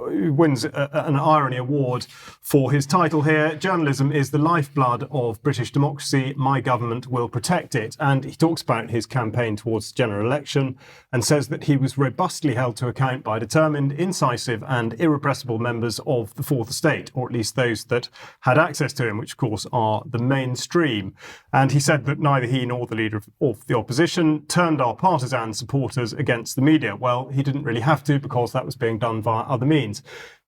wins an Irony Award for his title here. Journalism is the lifeblood of British democracy. My government will protect it. And he talks about his campaign towards the general election and says that he was robustly held to account by determined, incisive and irrepressible members of the Fourth Estate, or at least those that had access to him, which of course are the mainstream. And he said that neither he nor the leader of the opposition turned our partisan supporters against the media. Well, he didn't really have to, because that was being done via other means.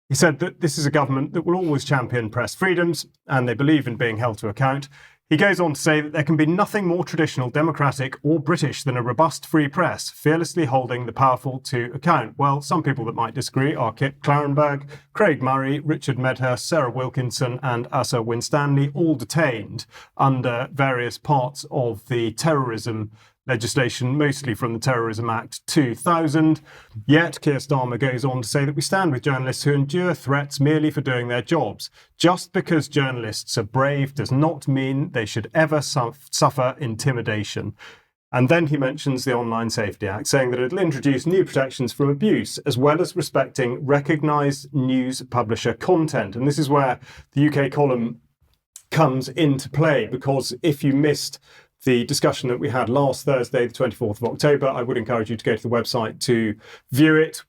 He said that this is a government that will always champion press freedoms, and they believe in being held to account. He goes on to say that there can be nothing more traditional, democratic or British than a robust free press, fearlessly holding the powerful to account. Well, some people that might disagree are Kit Clarenberg, Craig Murray, Richard Medhurst, Sarah Wilkinson and Asa Winstanley, all detained under various parts of the terrorism legislation, mostly from the Terrorism Act 2000. Yet Keir Starmer goes on to say that we stand with journalists who endure threats merely for doing their jobs. Just because journalists are brave does not mean they should ever suffer intimidation. And then he mentions the Online Safety Act, saying that it'll introduce new protections from abuse, as well as respecting recognised news publisher content. And this is where the UK column comes into play, because if you missed the discussion that we had last Thursday, the 24th of October, I would encourage you to go to the website to view it.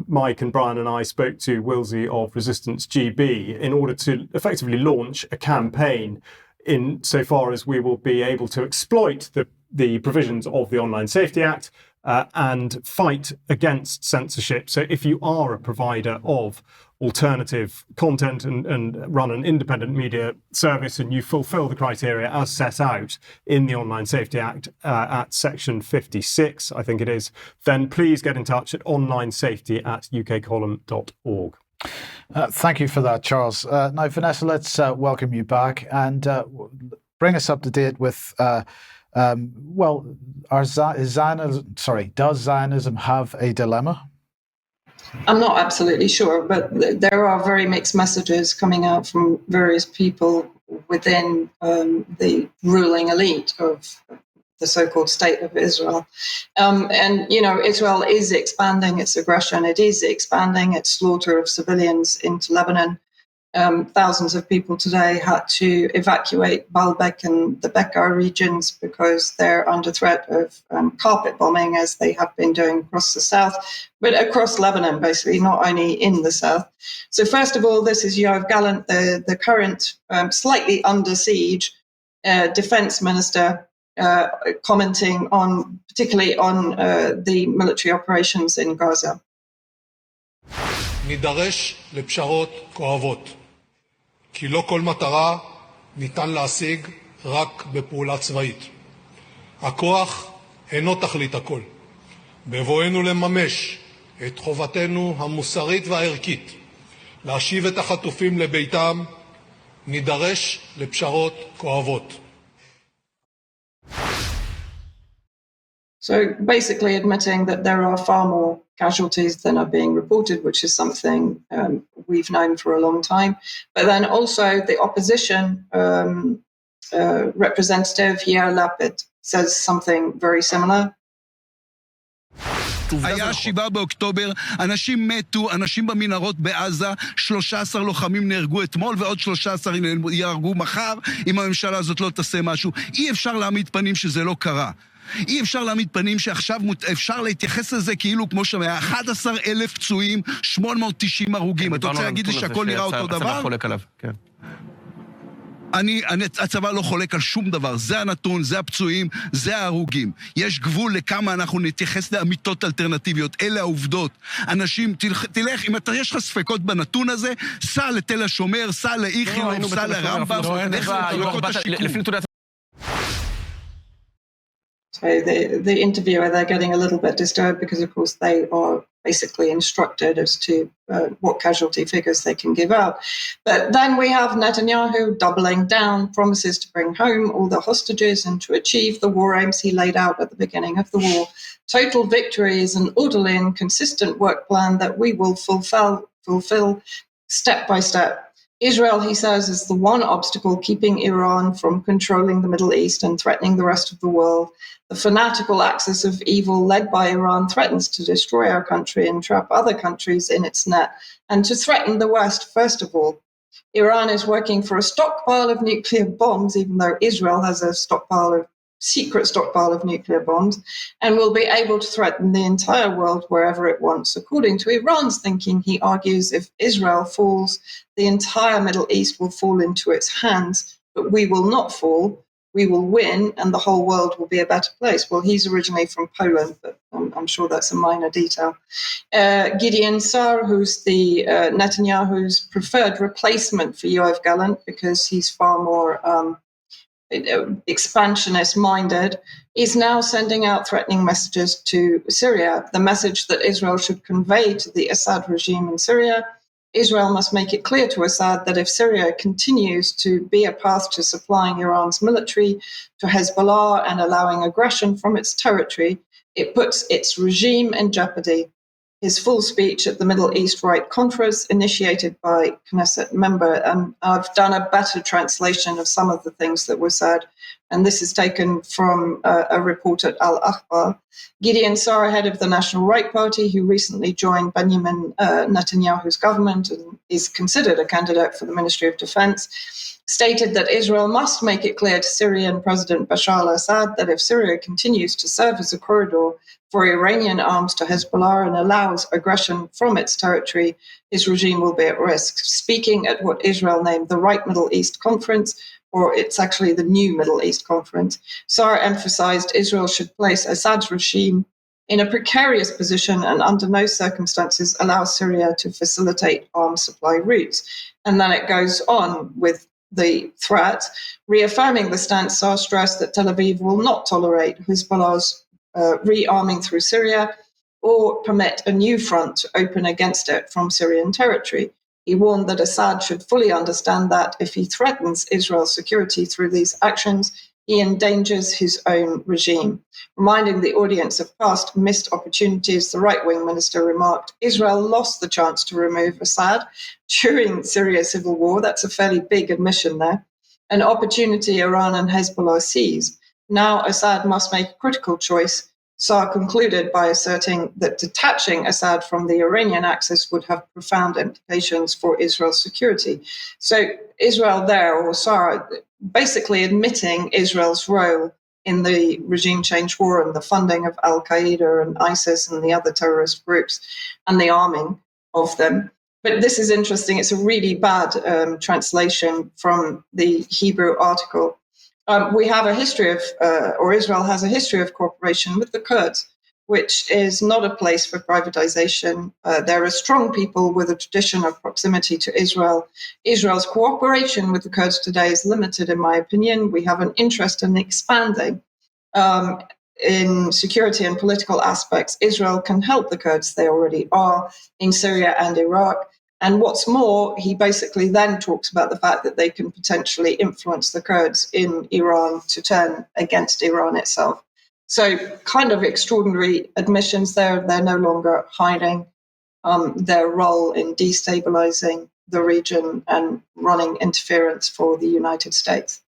Mike and Brian and I spoke to Wilsey of Resistance GB in order to effectively launch a campaign in so far as we will be able to exploit the provisions of the Online Safety Act and fight against censorship. So if you are a provider of alternative content and run an independent media service and you fulfill the criteria as set out in the Online Safety Act at section 56, I think it is, then please get in touch at onlinesafety@ukcolumn.org. Thank you for that, Charles. Now, Vanessa, let's welcome you back and bring us up to date with does Zionism have a dilemma? I'm not absolutely sure, but there are very mixed messages coming out from various people within the ruling elite of the so-called State of Israel. And, Israel is expanding its aggression. It is expanding its slaughter of civilians into Lebanon. Thousands of people today had to evacuate Baalbek and the Bekaa regions because they're under threat of carpet bombing, as they have been doing across the south, but across Lebanon, basically, not only in the south. So first of all, this is Yoav Gallant, the current slightly under siege defense minister, commenting particularly on the military operations in Gaza. נידרש לפשרות כואבות, כי לא כל מטרה ניתן להשיג רק בפעולה צבאית. הכוח אינו תכלית הכל. בבואנו לממש את חובתנו המוסרית והערכית להשיב את החטופים לביתם, נידרש לפשרות כואבות. So basically admitting that there are far more casualties than are being reported, which is something we've known for a long time. But then also the opposition representative Yair Lapid says something very similar. היה 7 באוקטובר, אנשים מתו, אנשים במנהרות בעזה, 13 לוחמים נהרגו אתמול ועוד 13 יהרגו מחר אם הממשלה הזאת לא תעשה משהו. אי אפשר להעמיד פנים שזה לא קרה. אי אפשר להעמיד פנים שעכשיו אפשר להתייחס לזה כאילו כמו שהיה 11,000 פצועים, 890 הרוגים. אתה רוצה להגיד לי שהכל נראה אותו דבר? הצבא חולק עליו, כן. הצבא לא חולק על שום דבר, זה הנתון, זה הפצועים, זה ההרוגים. יש גבול לכמה אנחנו נתייחס לאמיתות אלטרנטיביות, אלה העובדות. אנשים, תלך, אם אתה יש לך ספקות בנתון הזה, סע לתל השומר, סע לאיכילוב, סע לרמב"ם, לך למחלקות השיקום. So the interviewer, they're getting a little bit disturbed because, of course, they are basically instructed as to what casualty figures they can give out. But then we have Netanyahu doubling down, promises to bring home all the hostages and to achieve the war aims he laid out at the beginning of the war. Total victory is an orderly and consistent work plan that we will fulfill step by step. Israel, he says, is the one obstacle keeping Iran from controlling the Middle East and threatening the rest of the world. The fanatical axis of evil led by Iran threatens to destroy our country and trap other countries in its net, and to threaten the West, first of all. Iran is working for a stockpile of nuclear bombs, even though Israel has a secret stockpile of nuclear bombs, and will be able to threaten the entire world wherever it wants. According to Iran's thinking, he argues, if Israel falls, the entire Middle East will fall into its hands, but we will not fall. We will win, and the whole world will be a better place. Well, he's originally from Poland, but I'm sure that's a minor detail. Gideon Sa'ar, who's the Netanyahu's preferred replacement for Yoav Gallant, because he's far more expansionist-minded, is now sending out threatening messages to Syria. The message that Israel should convey to the Assad regime in Syria: Israel must make it clear to Assad that if Syria continues to be a path to supplying Iran's military to Hezbollah and allowing aggression from its territory, it puts its regime in jeopardy. His full speech at the Middle East Right Conference, initiated by Knesset member, and I've done a better translation of some of the things that were said, and this is taken from a report at Al Akhbar. Gideon Sa'ar, head of the National Right Party, who recently joined Benjamin Netanyahu's government and is considered a candidate for the Ministry of Defense, stated that Israel must make it clear to Syrian President Bashar al-Assad that if Syria continues to serve as a corridor for Iranian arms to Hezbollah and allows aggression from its territory, his regime will be at risk. Speaking at what Israel named the Right Middle East Conference, or it's actually the New Middle East Conference, Sa'ar emphasized Israel should place Assad's regime in a precarious position and under no circumstances allow Syria to facilitate arms supply routes. And then it goes on with the threat, reaffirming the stance. Sa'ar stressed that Tel Aviv will not tolerate Hezbollah's rearming through Syria or permit a new front to open against it from Syrian territory. He warned that Assad should fully understand that if he threatens Israel's security through these actions, he endangers his own regime. Reminding the audience of past missed opportunities, the right-wing minister remarked, Israel lost the chance to remove Assad during Syria's civil war. That's a fairly big admission there. An opportunity Iran and Hezbollah seized. Now Assad must make a critical choice. Sa'ar concluded by asserting that detaching Assad from the Iranian axis would have profound implications for Israel's security. So Israel there, or Sa'ar, basically admitting Israel's role in the regime change war and the funding of al-Qaeda and ISIS and the other terrorist groups and the arming of them. But this is interesting. It's a really bad translation from the Hebrew article. We have a history of, or Israel has a history of cooperation with the Kurds, which is not a place for privatization. They're a strong people with a tradition of proximity to Israel. Israel's cooperation with the Kurds today is limited, in my opinion. We have an interest in expanding. in security and political aspects, Israel can help the Kurds. They already are in Syria and Iraq. And what's more, he basically then talks about the fact that they can potentially influence the Kurds in Iran to turn against Iran itself. So kind of extraordinary admissions there. They're no longer hiding their role in destabilizing the region and running interference for the United States.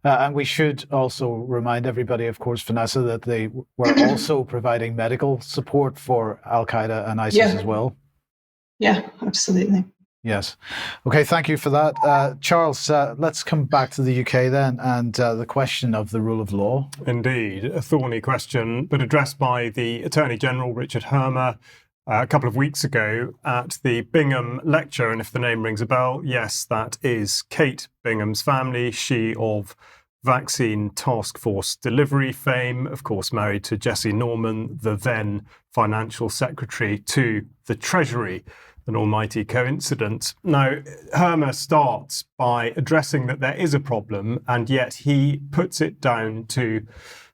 And we should also remind everybody, of course, Vanessa, that they were also providing medical support for Al-Qaeda and ISIS as well. Yeah, absolutely. Yes. Okay, thank you for that. Charles, let's come back to the UK then, and the question of the rule of law. Indeed, a thorny question, but addressed by the Attorney General, Richard Hermer, a couple of weeks ago at the Bingham lecture. And if the name rings a bell, yes, that is Kate Bingham's family, she of Vaccine Task Force delivery fame, of course married to Jesse Norman, the then Financial Secretary to the Treasury. An almighty coincidence. Now, Hermer starts by addressing that there is a problem, and yet he puts it down to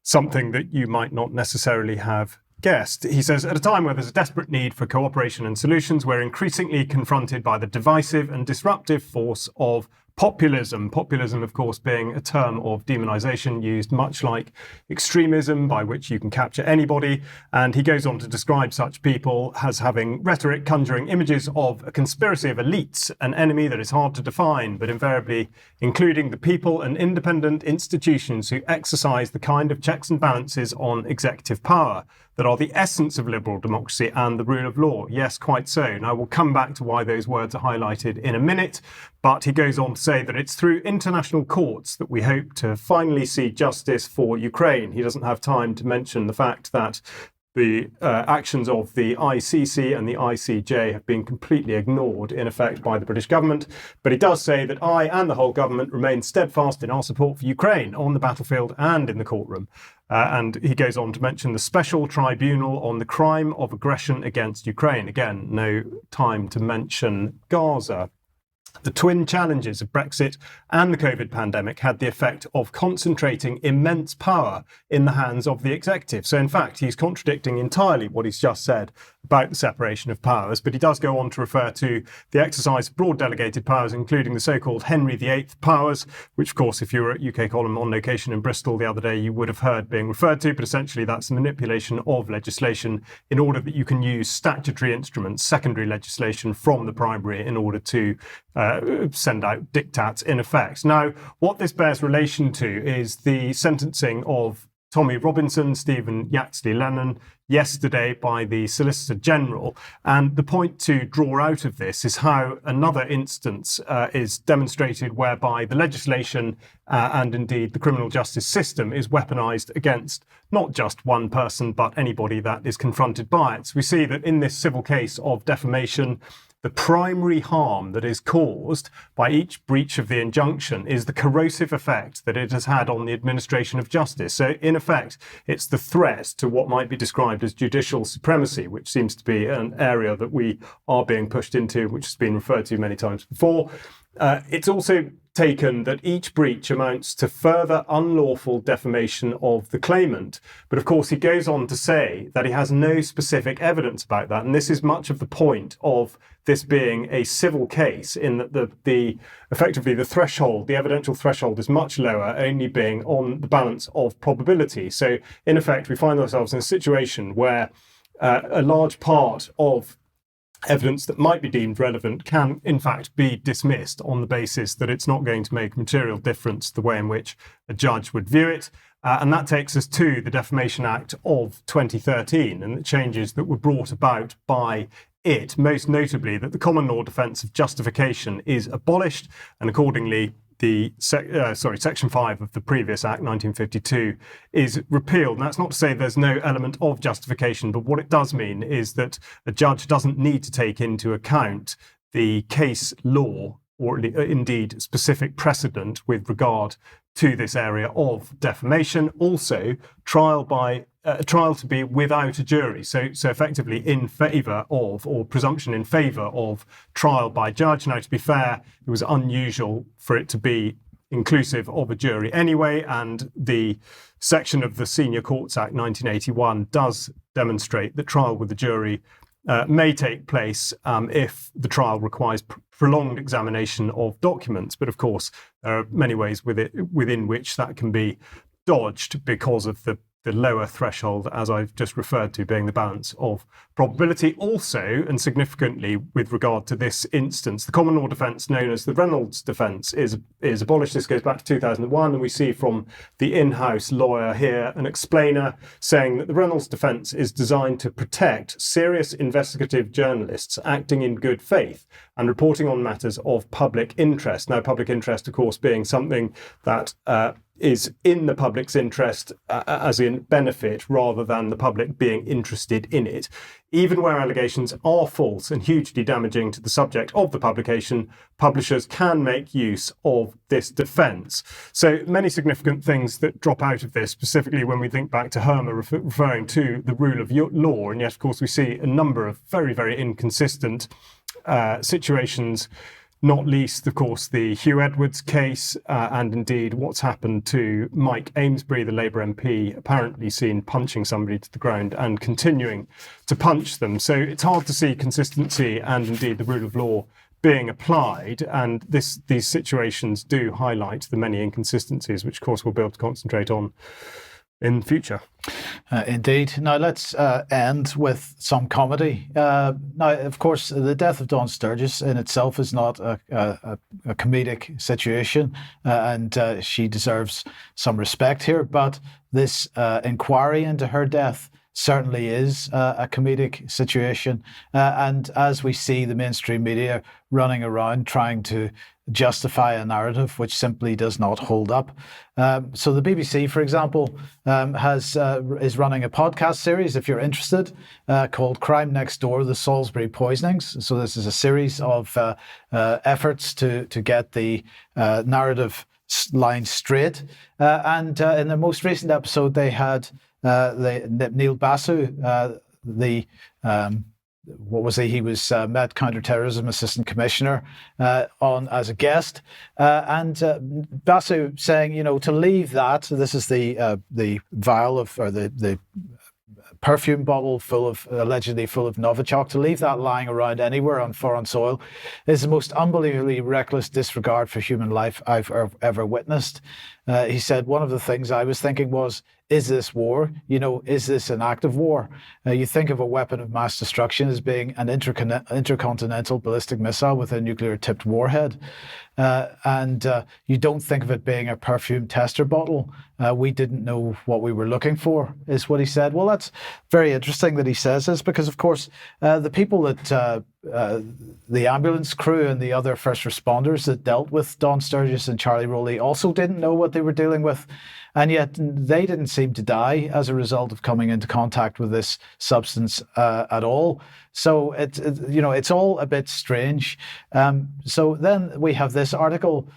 something that you might not necessarily have guessed. He says, at a time where there's a desperate need for cooperation and solutions, we're increasingly confronted by the divisive and disruptive force of populism. Populism, of course, being a term of demonization used much like extremism, by which you can capture anybody. And he goes on to describe such people as having rhetoric conjuring images of a conspiracy of elites, an enemy that is hard to define, but invariably including the people and independent institutions who exercise the kind of checks and balances on executive power that are the essence of liberal democracy and the rule of law. Yes, quite so. Now, we'll come back to why those words are highlighted in a minute, but he goes on to say that it's through international courts that we hope to finally see justice for Ukraine. He doesn't have time to mention the fact that the actions of the ICC and the ICJ have been completely ignored, in effect, by the British government. But he does say that I and the whole government remain steadfast in our support for Ukraine on the battlefield and in the courtroom. And he goes on to mention the Special Tribunal on the Crime of Aggression against Ukraine. Again, no time to mention Gaza. The twin challenges of Brexit and the COVID pandemic had the effect of concentrating immense power in the hands of the executive. So in fact, he's contradicting entirely what he's just said about the separation of powers, but he does go on to refer to the exercise of broad delegated powers, including the so-called Henry VIII powers, which of course, if you were at UK Column on location in Bristol the other day, you would have heard being referred to, but essentially that's the manipulation of legislation in order that you can use statutory instruments, secondary legislation from the primary in order to send out diktats in effect. Now, what this bears relation to is the sentencing of Tommy Robinson, Stephen Yaxley Lennon, yesterday by the Solicitor General. And the point to draw out of this is how another instance is demonstrated whereby the legislation and indeed the criminal justice system is weaponized against not just one person, but anybody that is confronted by it. So we see that in this civil case of defamation, the primary harm that is caused by each breach of the injunction is the corrosive effect that it has had on the administration of justice. So, in effect, it's the threat to what might be described as judicial supremacy, which seems to be an area that we are being pushed into, which has been referred to many times before. It's also taken that each breach amounts to further unlawful defamation of the claimant. But of course, he goes on to say that he has no specific evidence about that. And this is much of the point of this being a civil case, in that the effectively the threshold, the evidential threshold is much lower, only being on the balance of probability. So in effect, we find ourselves in a situation where a large part of evidence that might be deemed relevant can, in fact, be dismissed on the basis that it's not going to make a material difference the way in which a judge would view it. And that takes us to the Defamation Act of 2013 and the changes that were brought about by it, most notably that the common law defence of justification is abolished, and accordingly the Section 5 of the previous Act, 1952, is repealed. And that's not to say there's no element of justification, but what it does mean is that a judge doesn't need to take into account the case law or indeed specific precedent with regard to this area of defamation. Also, trial to be without a jury, so effectively in favour of, or presumption in favour of, trial by judge. Now, to be fair, it was unusual for it to be inclusive of a jury anyway, and the section of the Senior Courts Act 1981 does demonstrate that trial with the jury may take place if the trial requires prolonged examination of documents. But of course, there are many ways within which that can be dodged because of the lower threshold, as I've just referred to, being the balance of probability. Also, and significantly with regard to this instance, the common law defence known as the Reynolds defence is abolished. This goes back to 2001, and we see from the in-house lawyer here an explainer saying that the Reynolds defence is designed to protect serious investigative journalists acting in good faith and reporting on matters of public interest. Now, public interest, of course, being something that is in the public's interest, as in benefit, rather than the public being interested in it. Even where allegations are false and hugely damaging to the subject of the publication, publishers can make use of this defence. So many significant things that drop out of this, specifically when we think back to Herma referring to the rule of law. And yet, of course, we see a number of very, very inconsistent situations, not least, of course, the Hugh Edwards case, and indeed what's happened to Mike Amesbury, the Labour MP, apparently seen punching somebody to the ground and continuing to punch them. So it's hard to see consistency and indeed the rule of law being applied. And these situations do highlight the many inconsistencies, which of course we'll be able to concentrate on in future. Indeed. Now let's end with some comedy. Now, of course, the death of Dawn Sturgis in itself is not a comedic situation, and she deserves some respect here. But this inquiry into her death certainly is a comedic situation. And as we see the mainstream media running around trying to justify a narrative which simply does not hold up. So the BBC, for example, is running a podcast series, if you're interested, called Crime Next Door, The Salisbury Poisonings. So this is a series of efforts to get the narrative line straight. And in the most recent episode, they had Neil Basu, what was he? He was Met Counterterrorism Assistant Commissioner on as a guest, and Basu saying, to leave that. This is the vial of, or the perfume bottle allegedly full of Novichok, to leave that lying around anywhere on foreign soil is the most unbelievably reckless disregard for human life I've ever witnessed. He said, one of the things I was thinking was, is this war? Is this an act of war? You think of a weapon of mass destruction as being an intercontinental ballistic missile with a nuclear-tipped warhead. And you don't think of it being a perfume tester bottle. We didn't know what we were looking for, is what he said. Well, that's very interesting that he says this, because, of course, the people that the ambulance crew and the other first responders that dealt with Dawn Sturgis and Charlie Rowley also didn't know what they were dealing with. And yet they didn't seem to die as a result of coming into contact with this substance at all. So it's all a bit strange. So then we have this article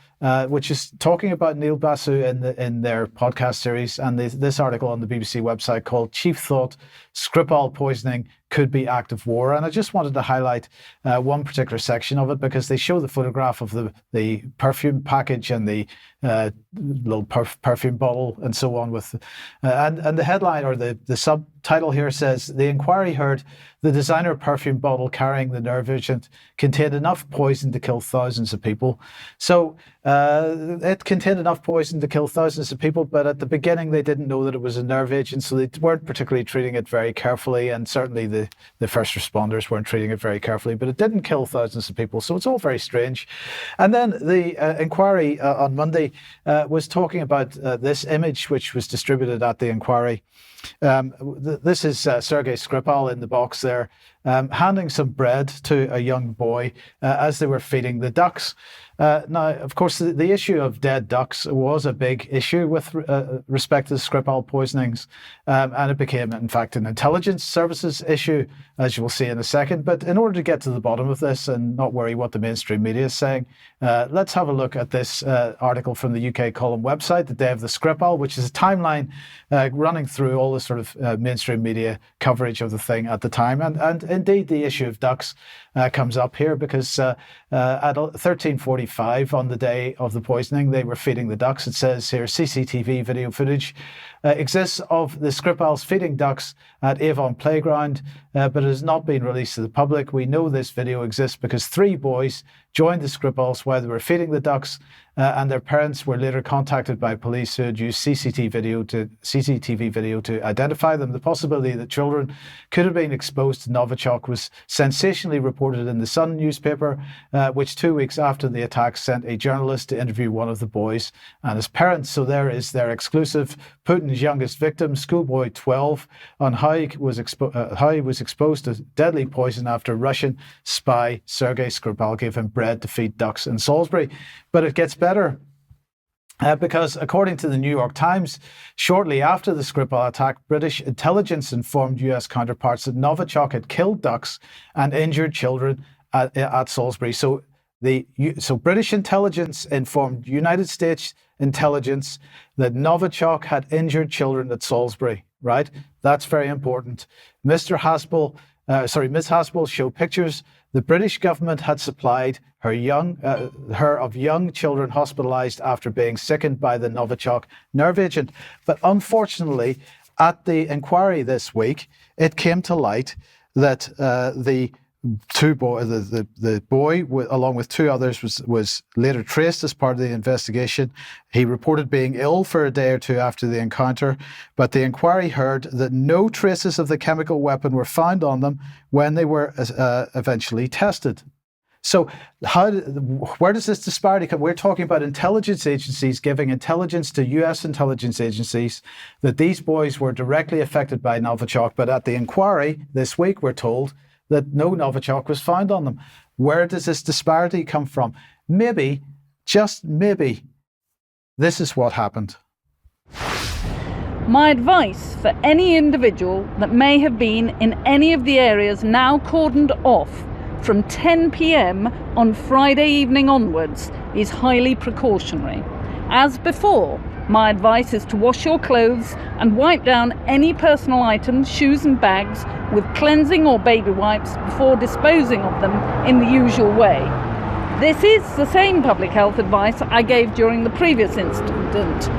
which is talking about Neil Basu in their podcast series, and this article on the BBC website called Chief Thought Skripal Poisoning Could Be Act of War. And I just wanted to highlight one particular section of it, because they show the photograph of the perfume package and the little perfume bottle and so on, with and the headline, or the subtitle here says, the inquiry heard the designer perfume bottle carrying the nerve agent contained enough poison to kill thousands of people. So it contained enough poison to kill thousands of people, but at the beginning they didn't know that it was a nerve agent, so they weren't particularly treating it very carefully, and certainly the first responders weren't treating it very carefully, but it didn't kill thousands of people, so it's all very strange. And then the inquiry on Monday was talking about this image which was distributed at the inquiry. This is Sergei Skripal in the box there, handing some bread to a young boy as they were feeding the ducks. Now, of course, the issue of dead ducks was a big issue with respect to the Skripal poisonings, and it became, in fact, an intelligence services issue, as you will see in a second. But in order to get to the bottom of this and not worry what the mainstream media is saying, let's have a look at this article from the UK Column website, The Day of the Skripal, which is a timeline running through all the sort of mainstream media coverage of the thing at the time. And indeed, the issue of ducks comes up here, because At 13:45 on the day of the poisoning, they were feeding the ducks. It says here CCTV video footage exists of the Skripals feeding ducks at Avon Playground, but it has not been released to the public. We know this video exists because 3 boys joined the Skripals while they were feeding the ducks, and their parents were later contacted by police who had used CCTV video to identify them. The possibility that children could have been exposed to Novichok was sensationally reported in the Sun newspaper, which 2 weeks after the attack sent a journalist to interview one of the boys and his parents. So there is their exclusive. Putin's youngest victim, schoolboy 12, on how he was exposed to deadly poison after Russian spy Sergei Skripal gave him bread to feed ducks in Salisbury. But it gets better. Because according to the New York Times, shortly after the Skripal attack, British intelligence informed US counterparts that Novichok had killed ducks and injured children at Salisbury. So British intelligence informed United States intelligence that Novichok had injured children at Salisbury, right? That's very important. Ms. Haspel showed pictures the British government had supplied her of young children hospitalized after being sickened by the Novichok nerve agent. But unfortunately, at the inquiry this week, it came to light that the boy, along with 2 others, was later traced as part of the investigation. He reported being ill for a day or 2 after the encounter, but the inquiry heard that no traces of the chemical weapon were found on them when they were eventually tested. So where does this disparity come? We're talking about intelligence agencies giving intelligence to US intelligence agencies that these boys were directly affected by Novichok, but at the inquiry this week, we're told that no Novichok was found on them. Where does this disparity come from? Maybe, just maybe, this is what happened. My advice for any individual that may have been in any of the areas now cordoned off from 10 p.m. on Friday evening onwards is highly precautionary. As before, my advice is to wash your clothes and wipe down any personal items, shoes and bags with cleansing or baby wipes before disposing of them in the usual way. This is the same public health advice I gave during the previous incident.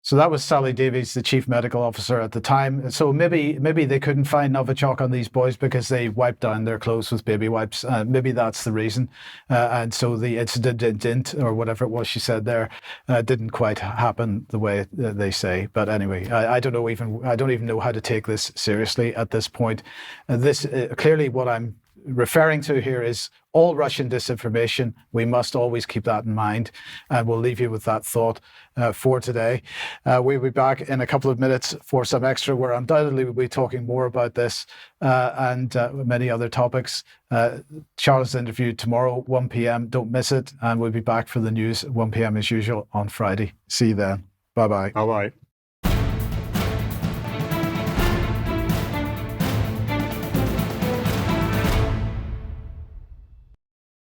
So that was Sally Davies, the chief medical officer at the time. So maybe they couldn't find Novichok on these boys because they wiped down their clothes with baby wipes. Maybe that's the reason. And so the incident didn't, or whatever it was she said there, didn't quite happen the way they say. But anyway, I don't even know how to take this seriously at this point. This clearly what I'm referring to here is all Russian disinformation. We must always keep that in mind, and we'll leave you with that thought for today. We'll be back in a couple of minutes for some extra, where undoubtedly we'll be talking more about this and many other topics. Charles' interview tomorrow, 1 p.m. Don't miss it, and we'll be back for the news at 1 p.m. as usual on Friday. See you then. Bye-bye. Bye-bye.